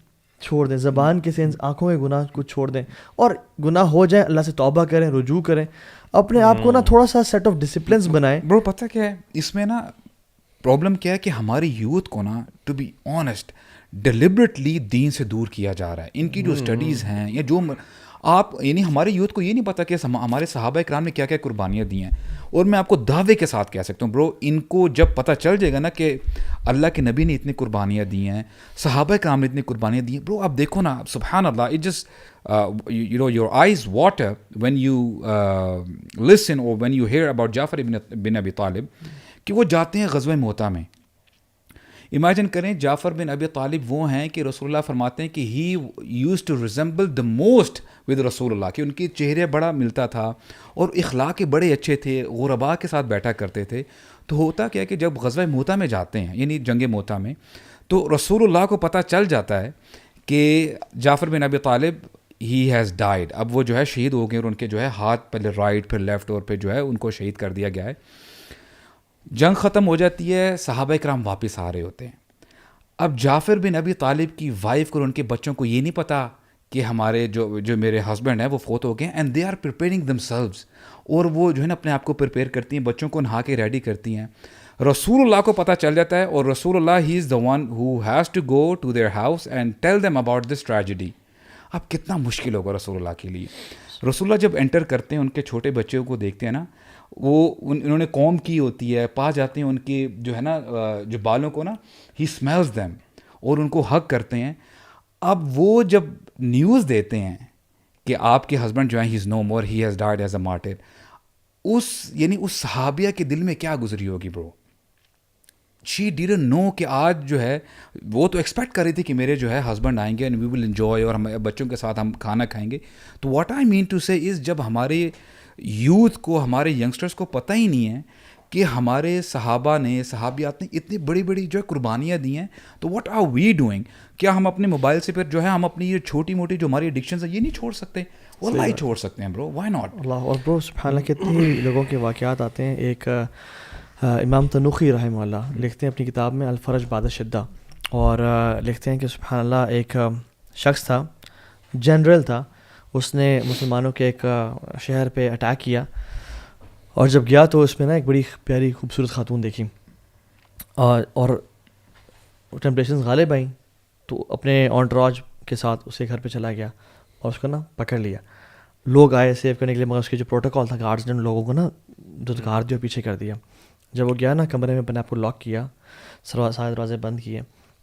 چھوڑ دیں, زبان کے سنس, آنکھوں کے گناہ کچھ چھوڑ دیں, اور گناہ ہو جائیں اللہ سے توبہ کریں, رجوع کریں, اپنے آپ کو نا تھوڑا سا سیٹ آف ڈسپلنس بنائیں. برو پتہ کیا ہے اس میں نا پرابلم کیا ہے کہ ہماری یوتھ کو نا ٹو بی آنیسٹ ڈیلیبریٹلی دین سے دور کیا جا رہا ہے. ان کی جو اسٹڈیز ہیں یا جو آپ یعنی ہمارے یوتھ کو یہ نہیں پتا کہ ہمارے صحابہ کرام نے کیا کیا قربانیاں دی ہیں. اور میں آپ کو دعوے کے ساتھ کہہ سکتا ہوں برو, ان کو جب پتہ چل جائے گا نا کہ اللہ کے نبی نے اتنی قربانیاں دی ہیں, صحابہ کرام نے اتنی قربانیاں دی ہیں, برو آپ دیکھو نا سبحان اللہ, it just you know your eyes water when you listen or when you hear about Jafar bin Abi Talib کہ وہ جاتے ہیں غزوہ موتا میں. امیجن کریں جعفر بن ابی طالب وہ ہیں کہ رسول اللہ فرماتے ہیں کہ he used to resemble the most with رسول اللہ, کہ ان کے چہرے بڑا ملتا تھا اور اخلاق کے بڑے اچھے تھے, غرباء کے ساتھ بیٹھا کرتے تھے. تو ہوتا کیا کہ جب غزوہ موتا میں جاتے ہیں یعنی جنگ موتا میں, تو رسول اللہ کو پتہ چل جاتا ہے کہ جعفر بن ابی طالب ہی ہیز ڈائیڈ. اب وہ جو ہے شہید ہو گئے اور ان کے جو ہے ہاتھ پہلے رائٹ پھر لیفٹ اور پھر جو ہے ان کو شہید کر دیا گیا ہے. جنگ ختم ہو جاتی ہے, صحابہ کرام واپس آ رہے ہوتے ہیں. اب جعفر بن ابی طالب کی وائف کو اور ان کے بچوں کو یہ نہیں پتا کہ ہمارے جو میرے ہسبینڈ ہیں وہ فوت ہو گئے ہیں, and they are preparing themselves, اور وہ جو ہے نا اپنے آپ کو پریپیئر کرتی ہیں, بچوں کو نہا کے ریڈی کرتی ہیں. رسول اللہ کو پتہ چل جاتا ہے, اور رسول اللہ he is the one who has to go to their house and tell them about this tragedy. اب کتنا مشکل ہوگا رسول اللہ کے لیے. رسول اللہ جب انٹر کرتے ہیں, ان کے چھوٹے بچوں کو دیکھتے ہیں نا, وہ انہوں نے قوم کی ہوتی ہے, پا جاتے ہیں ان کے جو ہے نا جو بالوں کو نا, ہی اسمیلز دیم, اور ان کو حق کرتے ہیں. اب وہ جب نیوز دیتے ہیں کہ آپ کے ہسبینڈ جو ہیں he is no more, he has died as a martyr, یعنی اس صحابیہ کے دل میں کیا گزری ہوگی برو. شی ڈیڈنٹ نو کہ آج جو ہے وہ تو ایکسپیکٹ کر رہی تھی کہ میرے جو ہے ہسبینڈ آئیں گے اینڈ وی ول انجوائے, اور ہم بچوں کے ساتھ ہم کھانا کھائیں گے. تو واٹ آئی مین ٹو سے از جب ہمارے یوتھ کو, ہمارے ینگسٹرس کو پتہ ہی نہیں ہے کہ ہمارے صحابہ نے, صحابیات نے اتنی بڑی بڑی جو ہے قربانیاں دی ہیں, تو واٹ آر وی ڈوئنگ. کیا ہم اپنے موبائل سے پھر جو ہے ہم اپنی یہ چھوٹی موٹی جو ہماری ایڈکشنز ہیں یہ نہیں چھوڑ سکتے؟ واللہ ہی چھوڑ سکتے ہیں برو, وائی ناٹ. اللہ. اور برو سبحان اللہ کتنے لوگوں کے واقعات آتے ہیں. ایک امام تنوخی رحمہ اللہ لکھتے ہیں اپنی کتاب میں الفرج بعد الشدہ, اور لکھتے ہیں کہ سبحان اللہ ایک شخص تھا, جنرل تھا, اس نے مسلمانوں کے ایک شہر پہ اٹیک کیا, اور جب گیا تو اس میں نا ایک بڑی پیاری خوبصورت خاتون دیکھی, اور ٹیمپٹیشنز غالب آئیں, تو اپنے انٹوراج کے ساتھ اس کے گھر پہ چلا گیا اور اس کو نا پکڑ لیا. لوگ آئے سیو کرنے کے لیے, مگر اس کے جو پروٹوکال تھا گارڈز نے لوگوں کو نا دھتکار دیا, پیچھے کر دیا. جب وہ گیا نا کمرے میں اپنے آپ کو لاک کیا, سارے دروازے بند کیے,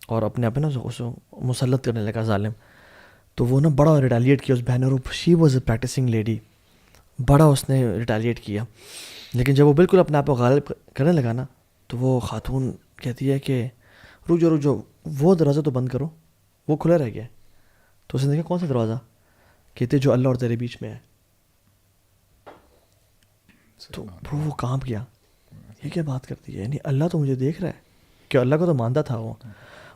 اور اپنے آپ نا اس کو مسلط کرنے لگا ظالم. تو وہ نا بڑا ریٹیلیٹ کیا اس بہن, اور she was a practising lady, بڑا اس نے ریٹیلیٹ کیا. لیکن جب وہ بالکل اپنے آپ کو غالب کرنے لگا نا, تو وہ خاتون کہتی ہے کہ رک جاؤ, وہ دروازہ تو بند کرو, وہ کھلا رہ گیا. تو اس نے دیکھا کون سا دروازہ, کہتے جو اللہ اور تیرے بیچ میں ہے. تو برو وہ کام کیا, یہ کیا بات کرتی ہے, یعنی اللہ تو مجھے دیکھ رہا ہے, کہ اللہ کو تو مانتا تھا وہ,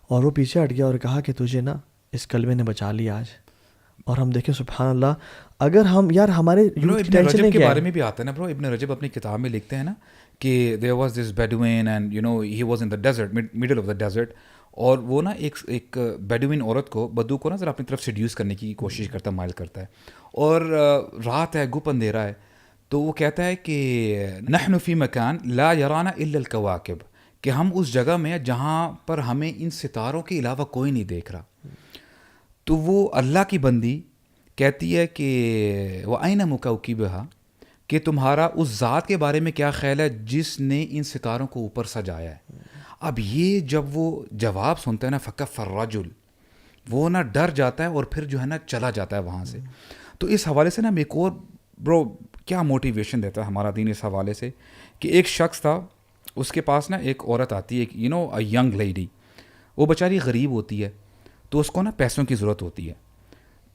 اور وہ پیچھے ہٹ گیا اور کہا کہ تجھے نا اس کلمے نے بچا لیا آج. اور ہم دیکھیں سبحان اللہ, اگر ہم یار ہمارے ابن رجب کے بارے میں بھی آتا ہے نا برو, ابن رجب اپنی کتاب میں لکھتے ہیں نا کہ there was this Bedouin and you know he was in the desert, middle of the desert, اور وہ نا ایک بیڈوین عورت کو, بدو کو نا ذرا اپنی طرف سیڈیوس کرنے کی کوشش کرتا ہے, مائل کرتا ہے, اور رات ہے, گپ اندھیرا ہے, تو وہ کہتا ہے کہ نحن فی مکان لا یرانا الا الکواکب, کہ ہم اس جگہ میں جہاں پر ہمیں ان ستاروں کے علاوہ کوئی نہیں دیکھ رہا. تو وہ اللہ کی بندی کہتی ہے کہ وَأَيْنَ مُكَوْكِبُهَا, کہ تمہارا اس ذات کے بارے میں کیا خیال ہے جس نے ان ستاروں کو اوپر سجایا ہے. اب یہ جب وہ جواب سنتا ہے نا, فَكَفَّ الرَّجُلُ, وہ نا ڈر جاتا ہے اور پھر جو ہے نا چلا جاتا ہے وہاں سے. تو اس حوالے سے نا ایک اور برو کیا موٹیویشن دیتا ہے ہمارا دین اس حوالے سے, کہ ایک شخص تھا, اس کے پاس نا ایک عورت آتی ہے, you know a young lady, وہ بیچاری غریب ہوتی ہے, تو اس کو نا پیسوں کی ضرورت ہوتی ہے.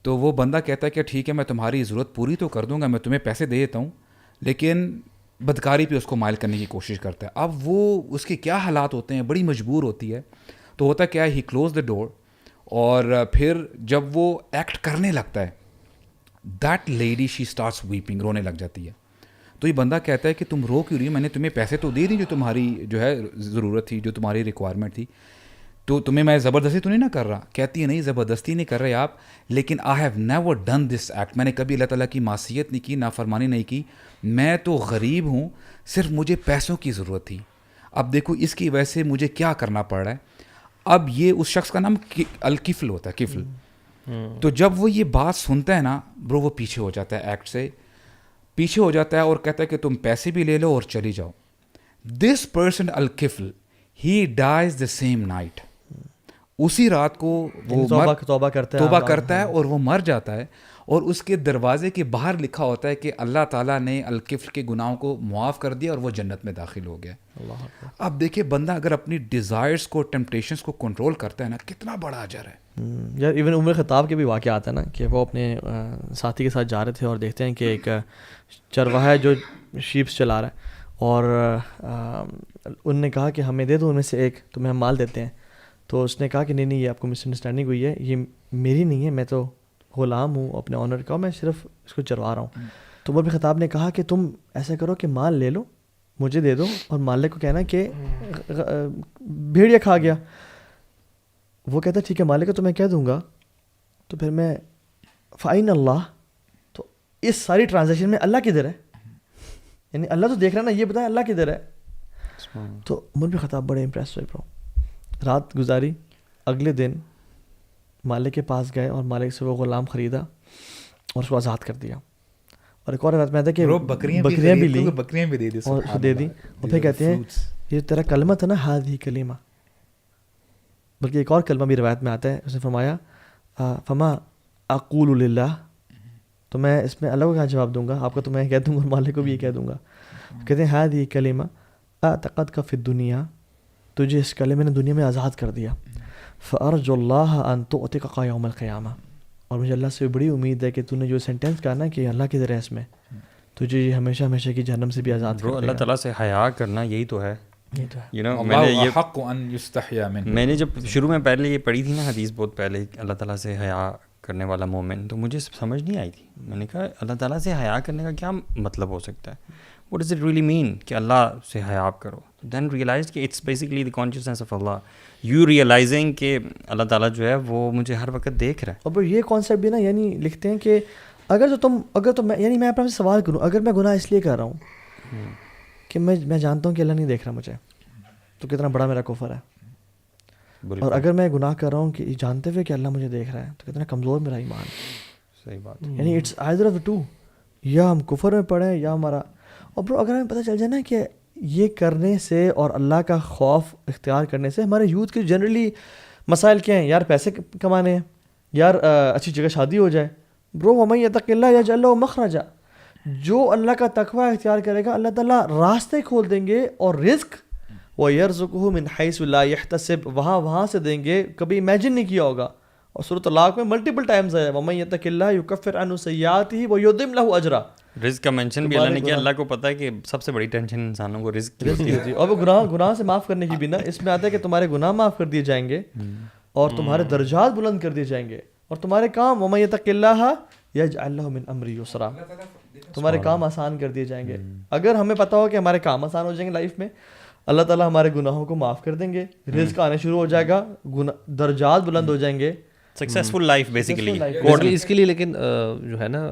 تو وہ بندہ کہتا ہے کہ ٹھیک ہے میں تمہاری ضرورت پوری تو کر دوں گا, میں تمہیں پیسے دے دیتا ہوں, لیکن بدکاری پہ اس کو مائل کرنے کی کوشش کرتا ہے. اب وہ اس کے کیا حالات ہوتے ہیں, بڑی مجبور ہوتی ہے. تو ہوتا کیا ہے, ہی کلوز دا ڈور, اور پھر جب وہ ایکٹ کرنے لگتا ہے, that lady she starts vaping, رونے لگ جاتی ہے. تو یہ بندہ کہتا ہے کہ تم رو کیوں رہی ہو, میں نے تمہیں پیسے تو دے دی جو تمہاری جو ہے ضرورت تھی, جو تمہاری ریکوائرمنٹ تھی, تو تمہیں میں زبردستی تو نہیں نہ کر رہا. کہتی ہے نہیں زبردستی نہیں کر رہے آپ, لیکن I have never done this act, میں نے کبھی اللہ تعالیٰ کی معصیت نہیں کی, نافرمانی نہیں کی, میں تو غریب ہوں, صرف مجھے پیسوں کی ضرورت تھی. اب دیکھو اس کی وجہ سے مجھے کیا کرنا پڑ رہا ہے. اب یہ اس شخص کا نام الکفل ہوتا ہے, کفل. تو جب وہ یہ بات سنتا ہے نا برو, وہ پیچھے ہو جاتا ہے, ایکٹ سے پیچھے ہو جاتا ہے, اور کہتا ہے کہ تم پیسے بھی لے لو اور چلی جاؤ. دس پرسن الکفل he dies the same night, اسی رات کو وہ توبہ کرتا ہے اور وہ مر جاتا ہے. اور اس کے دروازے کے باہر لکھا ہوتا ہے کہ اللہ تعالیٰ نے الکفل کے گناہوں کو معاف کر دیا اور وہ جنت میں داخل ہو گیا. اب دیکھیں بندہ اگر اپنی ڈیزائرز کو, ٹیمپٹیشنز کو کنٹرول کرتا ہے نا, کتنا بڑا اجر ہے. یار ایون عمر خطاب کے بھی واقعہ آتا ہے نا, کہ وہ اپنے ساتھی کے ساتھ جا رہے تھے اور دیکھتے ہیں کہ ایک چرواہا ہے جو شیپس چلا رہا ہے, اور ان نے کہا کہ ہمیں دے دو ان میں سے ایک, تمہیں ہم مال دیتے ہیں. تو اس نے کہا کہ نہیں یہ آپ کو مس انڈرسٹینڈنگ ہوئی ہے, یہ میری نہیں ہے, میں تو غلام ہوں اپنے آنر کا, میں صرف اس کو چروا رہا ہوں. تو عمر بن خطاب نے کہا کہ تم ایسا کرو کہ مال لے لو, مجھے دے دو, اور مالک کو کہنا کہ بھیڑیا کھا گیا. وہ کہتا ٹھیک ہے مالک کو تو میں کہہ دوں گا. تو پھر میں فائن اللہ, تو اس ساری ٹرانزیکشن میں اللہ کدھر ہے, یعنی اللہ تو دیکھ رہا نا, یہ بتائیں اللہ کدھر ہے. تو عمر بن خطاب بڑے امپریس ہوئے برو, رات گزاری, اگلے دن مالک کے پاس گئے اور مالک سے وہ غلام خریدا اور اس کو آزاد کر دیا. اور ایک اور بات میں تھا کہ بکریاں بھی لی, بکریاں بھی دے دی اور اس کو دے دی. اور پھر کہتے ہیں یہ تیرا کلمہ تھا نا, ہذہ کلمہ, بلکہ ایک اور کلمہ بھی روایت میں آتا ہے, اس نے فرمایا فما اقول للہ, تو میں اس میں اللہ کو کیا جواب دوں گا, آپ کو تو میں کہہ دوں گا, مالک کو بھی یہ کہہ دوں گا. کہتے ہیں ہذہ کلمہ اعتقدک فی الدنیا, تجھے اس کلمے نے دنیا میں آزاد کر دیا. فارجو اللہ ان تعتقک یوم القیامہ, اور مجھے اللہ سے بڑی امید ہے کہ تو نے جو سینٹینس کہا نا کہ اللہ کی ذریعے اس میں تجھے یہ ہمیشہ ہمیشہ کی جہنم سے بھی آزاد کر دے گا. اللہ تعالیٰ سے حیا کرنا یہی تو ہے. میں نے جب شروع میں پہلے یہ پڑھی تھی نا حدیث, بہت پہلے, اللہ تعالیٰ سے حیا کرنے والا مومن, تو مجھے سمجھ نہیں آئی تھی. میں نے کہا اللہ تعالیٰ سے حیا کرنے کا کیا مطلب ہو سکتا ہے, what does it really mean کہ اللہ سے حیا کرو. then realized کہ it's basically the consciousness of Allah, you realizing کہ اللہ تعالیٰ جو ہے وہ مجھے ہر وقت دیکھ رہا ہے. اور یہ کانسیپٹ بھی نا, یعنی لکھتے ہیں کہ اگر تو میں, یعنی میں اپنے سے سوال کروں, اگر میں گناہ اس لیے کر رہا ہوں کہ میں جانتا ہوں کہ اللہ نہیں دیکھ رہا مجھے, تو کتنا بڑا میرا کفر ہے. اور اگر میں گناہ کر رہا ہوں کہ جانتے ہوئے کہ اللہ مجھے دیکھ رہا ہے, تو کتنا کمزور میرا ایمان. صحیح بات. یعنی it's either of the two, یا ہم کفر میں پڑھیں یا ہمارا. اور برو اگر ہمیں پتہ چل جائے نا کہ یہ کرنے سے اور اللہ کا خوف اختیار کرنے سے ہمارے یوتھ کے جنرلی مسائل کیا ہیں, یار پیسے کمانے ہیں, یار اچھی جگہ شادی ہو جائے. برو ومن یتق اللہ یجعل لہ مخرجا, جو اللہ کا تقوی اختیار کرے گا اللہ تعالیٰ راستے کھول دیں گے, اور رزق وَيَرْزُقُهُ مِنْ حَيْثُ لَا يَحْتَسِبْ, وہاں سے دیں گے, کبھی امیجن نہیں کیا ہوگا. اور سورۃ طلاق میں ملٹیپل ٹائمز ہے وَمَن يَتَّقِ اللَّهَ يُكَفِّرْ عَنْهُ سَيِّئَاتِهِ وَيُعْظِمْ لَهُ أَجْرًا. رزق کا مینشن بھی اللہ نے کیا. اللہ کو پتہ ہے کہ سب سے بڑی ٹینشن انسانوں کو رزق کی ہوتی ہے. اور وہ گناہ سے معاف کرنے کی بھی نا اس میں آتا ہے کہ تمہارے گناہ معاف کر دیے جائیں گے اور تمہارے درجات بلند کر دیے جائیں گے اور تمہارے کام وَمَن يَتَّقِ اللَّهَ يَجْعَل لَهُ مِنْ أَمْرِهِ يُسْرًا, تمہارے کام آسان کر دیے جائیں گے. اگر ہمیں پتہ ہو کہ ہمارے کام آسان ہو جائیں گے لائف میں, اللہ تعالیٰ ہمارے گناہوں کو معاف کر دیں گے, رزق آنے شروع ہو جائے گا, درجات بلند ہو جائیں گے, سکسیسفل لائف بیسیکلی. اس کے لیے لیکن جو ہے نا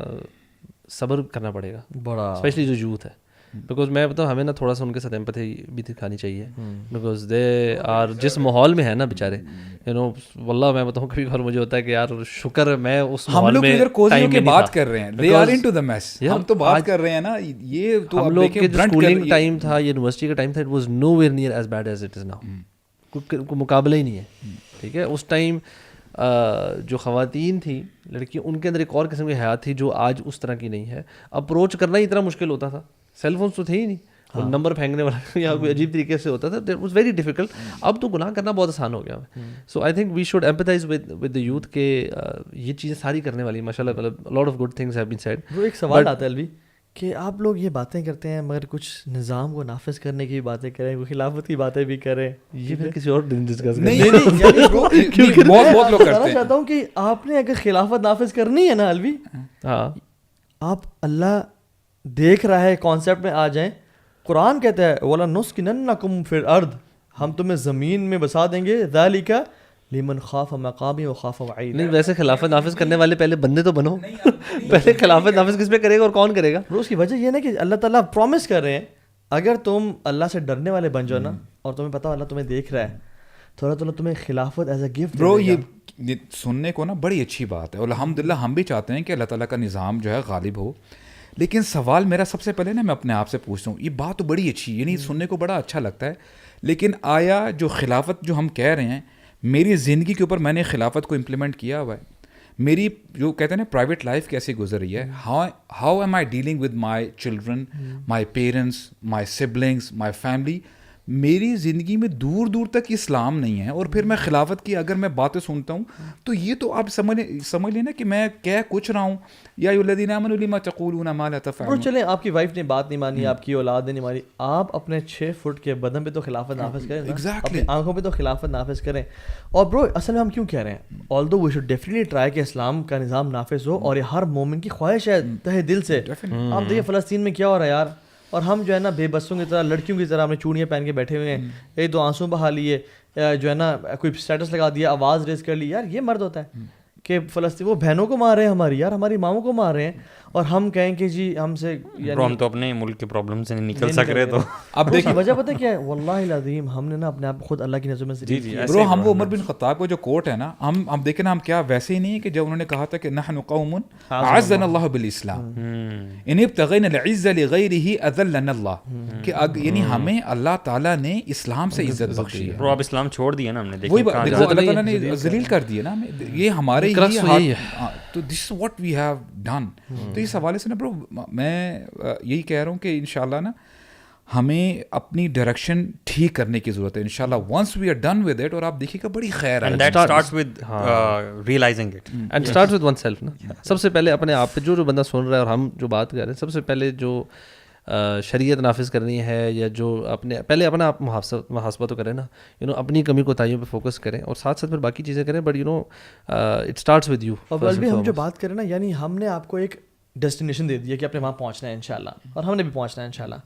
صبر کرنا پڑے گا بڑا, اسپیشلی جو یوتھ ہے, بیکاز میں بتاؤں ہمیں نا تھوڑا سا ان کے ساتھ ایمپتھی بھی دکھانی چاہیے, بیکاز دے آر جس ماحول میں ہے نا بیچارے, یو نو واللہ میں بتاؤں کبھی کبھار مجھے ہوتا ہے کہ یار شکر ہے میں اس ماحول میں ٹائم کی بات کر رہے ہیں, they are into the mess, ہم تو بات کر رہے ہیں نا یہ تو ہم لوگ کے جو اسکولنگ ٹائم تھا, یونیورسٹی کا ٹائم تھا, it was nowhere near as bad as it is now, کوئی مقابلہ ہی نہیں ہے. ٹھیک ہے, اس ٹائم جو خواتین تھیں لڑکی, ان کے اندر ایک اور قسم کی حیات تھی جو آج اس طرح کی نہیں ہے. اپروچ کرنا ہی اتنا مشکل ہوتا تھا, سیل فونس تو تھے ہی نہیں, نمبر پھینکنے والا یا کوئی عجیب طریقے سے ہوتا تھا, دیٹ واز ویری ڈیفیکلٹ. اب تو گناہ کرنا بہت آسان ہو گیا ہے. So I think we should empathise with the youth کہ یہ چیزیں ساری کرنے والی ماشاء اللہ, مطلب lot of good things have been said. وہ ایک سوال آتا ہے الوی کہ آپ لوگ یہ باتیں کرتے ہیں مگر کچھ نظام کو نافذ کرنے کی باتیں کریں, وہ خلافت کی باتیں بھی کریں, یہ پھر کسی اور دن ڈسکس کریں. نہیں, بہت لوگ کرتے ہیں. چاہتا ہوں کہ آپ نے اگر خلافت نافذ کرنی ہے نا الوی, ہاں آپ اللہ دیکھ رہا ہے کانسیپٹ میں آ جائیں. قرآن کہتا ہے وَلَنُسْكِنَنَّكُمْ فِي الْأَرْضِ, ہم تمہیں زمین میں بسا دیں گے, ذَلِكَ لمن خاف مقامی و خاف وعید. نہیں ویسے خلافت نافذ کرنے والے پہلے بندے تو بنو, پہلے خلافت نافذ کس پہ کرے گا اور کون کرے گا. اس کی وجہ یہ نا کہ اللہ تعالیٰ پرومس کر رہے ہیں اگر تم اللہ سے ڈرنے والے بن جاؤ نا, اور تمہیں پتا اللہ تمہیں دیکھ رہا ہے, تو اللہ تعالیٰ تمہیں خلافت ایز اے گفٹ. برو یہ سننے کو نا بڑی اچھی بات ہے, اور الحمدللہ ہم بھی چاہتے ہیں کہ اللہ تعالیٰ کا نظام جو ہے غالب ہو. لیکن سوال میرا سب سے پہلے نا میں اپنے آپ سے پوچھتا ہوں, یہ بات تو بڑی اچھی, یعنی سننے کو بڑا اچھا لگتا ہے, لیکن آیا جو خلافت جو ہم کہہ رہے ہیں, میری زندگی کے اوپر میں نے خلافت کو امپلیمنٹ کیا ہوا ہے. میری جو کہتے ہیں نا پرائیویٹ لائف کیسے گزر رہی ہے, how am I dealing with my children, my parents, my siblings, my family. میری زندگی میں دور دور تک اسلام نہیں ہے, اور پھر میں خلافت کی اگر میں باتیں سنتا ہوں تو یہ تو آپ سمجھ لینا کہ میں کہہ کچھ رہا ہوں, یا الذین آمنوا لما تقولون ما لا تفعلون. چلیں آپ کی وائف نے بات نہیں مانی, آپ کی اولاد نے نہیں مانی, آپ اپنے 6 فٹ کے بدن پہ تو خلافت نافذ کریں, اپنی آنکھوں پہ تو خلافت نافذ کریں. اور برو اصل میں ہم کیوں کہہ رہے ہیں, although we should definitely try کہ اسلام کا نظام نافذ ہو, اور یہ ہر مومن کی خواہش ہے تہ دل سے. آپ دیکھیے فلسطین میں کیا ہو رہا ہے یار, اور ہم جو ہے نا بے بسوں کی طرح, لڑکیوں کی طرح ہم نے چوڑیاں پہن کے بیٹھے ہوئے ہیں, ایک دو آنسو بہا لیے, جو ہے نا کوئی اسٹیٹس لگا دیا, آواز ریز کر لی. یار یہ مرد ہوتا ہے کہ فلسطین وہ بہنوں کو مار رہے ہیں ہماری, یار ہماری ماؤں کو مار رہے ہیں, اور ہم کہیں کہ جی ہم سے ہم تو اپنے ملک کے پرابلم سے نہیں نکل سک رہے. تو اب دیکھیں وجہ پتہ کیا ہے, واللہ العظیم ہم نے نا اپنے آپ خود اللہ کی نظر میں جی برو, ہم وہ عمر بن خطاب کو جو کوٹ ہے نا, ہم دیکھیں نا, ہم کیا ویسے ہی نہیں ہے کہ جب انہوں نے کہا تھا کہ نحن قوم اعزنا اللہ بالاسلام ان ابتغینا العزة لغیرہ اذلنا اللہ, کہ یعنی ہمیں اللہ تعالیٰ نے اسلام سے عزت بخشی ہے. برو اب اسلام چھوڑ دیا نا ہم نے, دیکھو اللہ تعالیٰ نے ذلیل کر دیا نا, یہ ہمارے تو this is what we have done. تو اس حوالے سے نا برو میں یہی کہہ رہا ہوں کہ انشاءاللہ نا ہمیں اپنی ڈائریکشن ٹھیک کرنے کی ضرورت ہے انشاءاللہ, once we are done with it. اور آپ دیکھیے گا بڑی خیر ہے, and that starts with realising it, and starts with oneself نا. سب سے پہلے اپنے آپ پہ جو بندہ سن رہا ہے اور ہم جو بات کر رہے ہیں, سب سے پہلے جو شریعت نافذ کرنی ہے, یا جو اپنے پہلے اپنا آپ محاسبہ تو کریں نا, اپنی کمی کوتاہیوں پہ فوکس کریں, اور ساتھ ساتھ پھر باقی چیزیں کریں, but it starts with you. اور بس بھی ہم جو بات کریں نا, یعنی ہم نے آپ کو ایک ڈیسٹینیشن دے دیا کہ آپ نے وہاں پہنچنا ہے انشاءاللہ, اور ہم نے بھی پہنچنا ہے انشاءاللہ.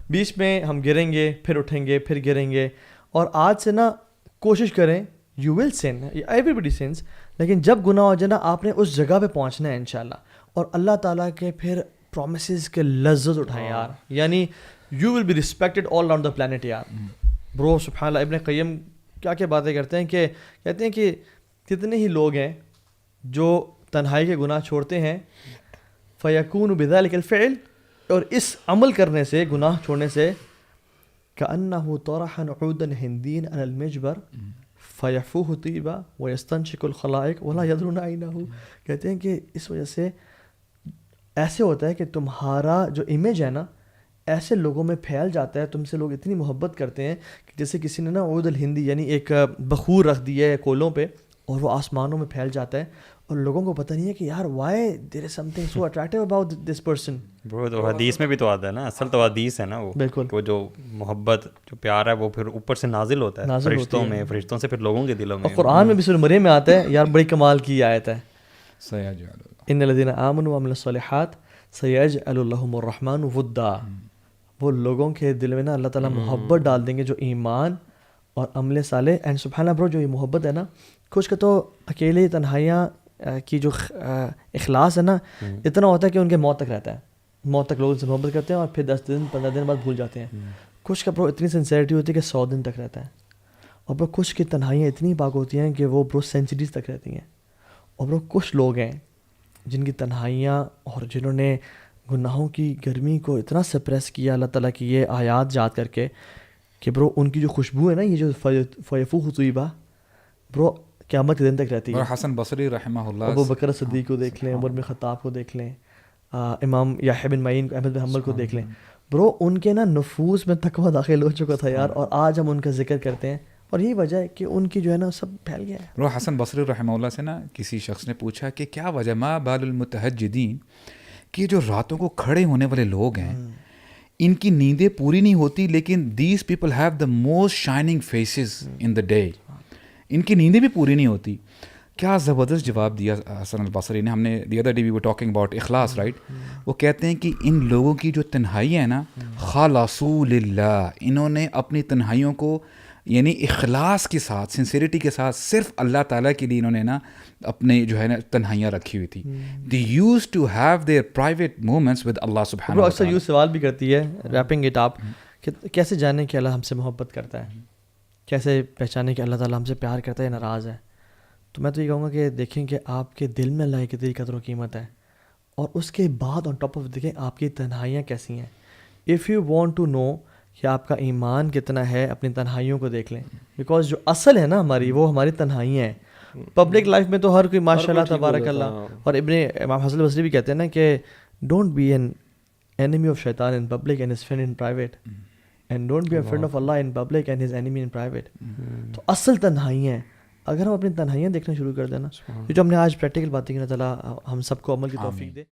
بیچ میں ہم گریں گے, پھر اٹھیں گے, پھر گریں گے, اور آج سے نا کوشش کریں, you will sin, everybody sins, لیکن جب گناہ ہو جائے نا آپ نے اس جگہ پہ پہنچنا ہے انشاءاللہ, اور اللہ تعالیٰ کے پھر پرومسز کے لذت اٹھائیں یار, یعنی you will be respected all around the planet یار. برو سبحان اللہ, ابن قیم کیا کیا باتیں کرتے ہیں, کہ کہتے ہیں کہ کتنے ہی لوگ ہیں جو تنہائی کے گناہ چھوڑتے ہیں, فیکون بذلک الفعل, اور اس عمل کرنے سے, گناہ چھوڑنے سے, کأنہ طرح نعودا ہندین علی المجبر فیفوہ طیبا ویستنشق الخلائق ولا یدرون اینہ. کہتے ہیں کہ اس وجہ سے ایسے ہوتا ہے کہ تمہارا جو امیج ہے نا ایسے لوگوں میں پھیل جاتا ہے, تم سے لوگ اتنی محبت کرتے ہیں کہ جیسے کسی نے نا عود الہندی یعنی ایک بخور رکھ دی ہے کولوں پہ, اور وہ آسمانوں میں پھیل جاتا ہے اور لوگوں کو پتہ نہیں ہے کہ یار why there is some thing so attractive about this person. برو تو حدیث میں بھی تو آتا ہے نا, اصل تو حدیث ہے نا وہ, بالکل, وہ جو محبت جو پیار ہے وہ پھر اوپر سے نازل ہوتا ہے فرشتوں میں, فرشتوں سے پھر لوگوں کے دلوں میں. اور قرآن میں بھی سورہ مریم میں آتا ہے یار, بڑی کمال کی آیت ہے, ان الذین آمنوا وعملوا الصالحات سیجعل لهم الرحمن ودا. وہ لوگوں کے دل میں نا اللہ تعالیٰ محبت ڈال دیں گے جو ایمان اور عمل صالح. اینڈ سبحان اللہ برو, جو یہ محبت ہے نا, کچھ کا تو اکیلے تنہائیاں کی جو اخلاص ہے نا اتنا ہوتا ہے کہ ان کے موت تک رہتا ہے, موت تک لوگوں سے محبت کرتے ہیں اور پھر 10 دن 15 دن بعد بھول جاتے ہیں. کچھ کا برو اتنی سنسیئرٹی ہوتی ہے کہ 100 دن تک رہتا ہے. اور برو کچھ کی تنہائیاں اتنی پاک ہوتی ہیں کہ وہ برو سینچریز تک رہتی ہیں. اور برو کچھ لوگ ہیں جن کی تنہائیاں اور جنہوں نے گناہوں کی گرمی کو اتنا سپریس کیا اللہ تعالیٰ کی یہ آیات یاد کر کے کہ برو ان کی جو خوشبو ہے نا, یہ جو فیفوح طیبہ برو قیامت کے دن تک رہتی ہے. حسن بصری رحمہ اللہ, ابو بکر صدیق کو دیکھ لیں, عمر بن خطاب کو دیکھ لیں, امام یحییٰ بن معین احمد بن حنبل کو دیکھ لیں. برو ان کے نا نفوس میں تقویٰ داخل ہو چکا تھا یار, اور آج ہم ان کا ذکر کرتے ہیں اور یہی وجہ ہے کہ ان کی جو ہے نا سب پھیل گیا ہے. برو حسن بصری رحمہ اللہ سے نا کسی شخص نے پوچھا کہ کیا وجہ ما بال المتہجدین, کہ جو راتوں کو کھڑے ہونے والے لوگ ہیں ان کی نیندیں پوری نہیں ہوتی لیکن these people have the most shining faces in the day, ان کی نیندیں بھی پوری نہیں ہوتی. کیا زبردست جواب دیا حسن البصری نے. ہم نے the other day we were talking about اخلاص, رائٹ. وہ کہتے ہیں کہ ان لوگوں کی جو تنہائی ہے نا, خالصوا للہ, انہوں نے اپنی تنہائیوں کو یعنی اخلاص کے ساتھ, سنسیریٹی کے ساتھ صرف اللہ تعالیٰ کے لیے انہوں نے نا اپنے جو ہے نا تنہائیاں رکھی ہوئی تھی. They used to have their private moments with Allah سبحانہ. وہ اکثر یوں سوال بھی کرتی ہے ریپنگ اٹ اپ کہ کیسے جانیں کہ اللہ ہم سے محبت کرتا ہے, کیسے پہچانیں کہ اللہ تعالیٰ ہم سے پیار کرتا ہے یا ناراض ہے. تو میں تو یہ کہوں گا کہ دیکھیں کہ آپ کے دل میں اللہ کی کتنی قدر و قیمت ہے, اور اس کے بعد آن ٹاپ آف دیکھیں آپ کی تنہائیاں کیسی ہیں. If you want to know کہ آپ کا ایمان کتنا ہے, اپنی تنہائیوں کو دیکھ لیں, بیکاز جو اصل ہے نا ہماری, وہ ہماری تنہائیاں ہیں. پبلک لائف میں تو ہر کوئی ماشاء اللہ تبارک اللہ, اور امام حسن بصری بھی کہتے ہیں نا کہ don't be an enemy of shaitan in public and his friend in private, and don't be a friend of Allah in public and his enemy in private. تو اصل تنہائیاں ہیں. اگر ہم اپنی تنہائیاں دیکھنا شروع کر دینا, جو ہم نے آج پریکٹیکل باتیں کی, اللہ تعالیٰ ہم سب کو عمل کی توفیق دے.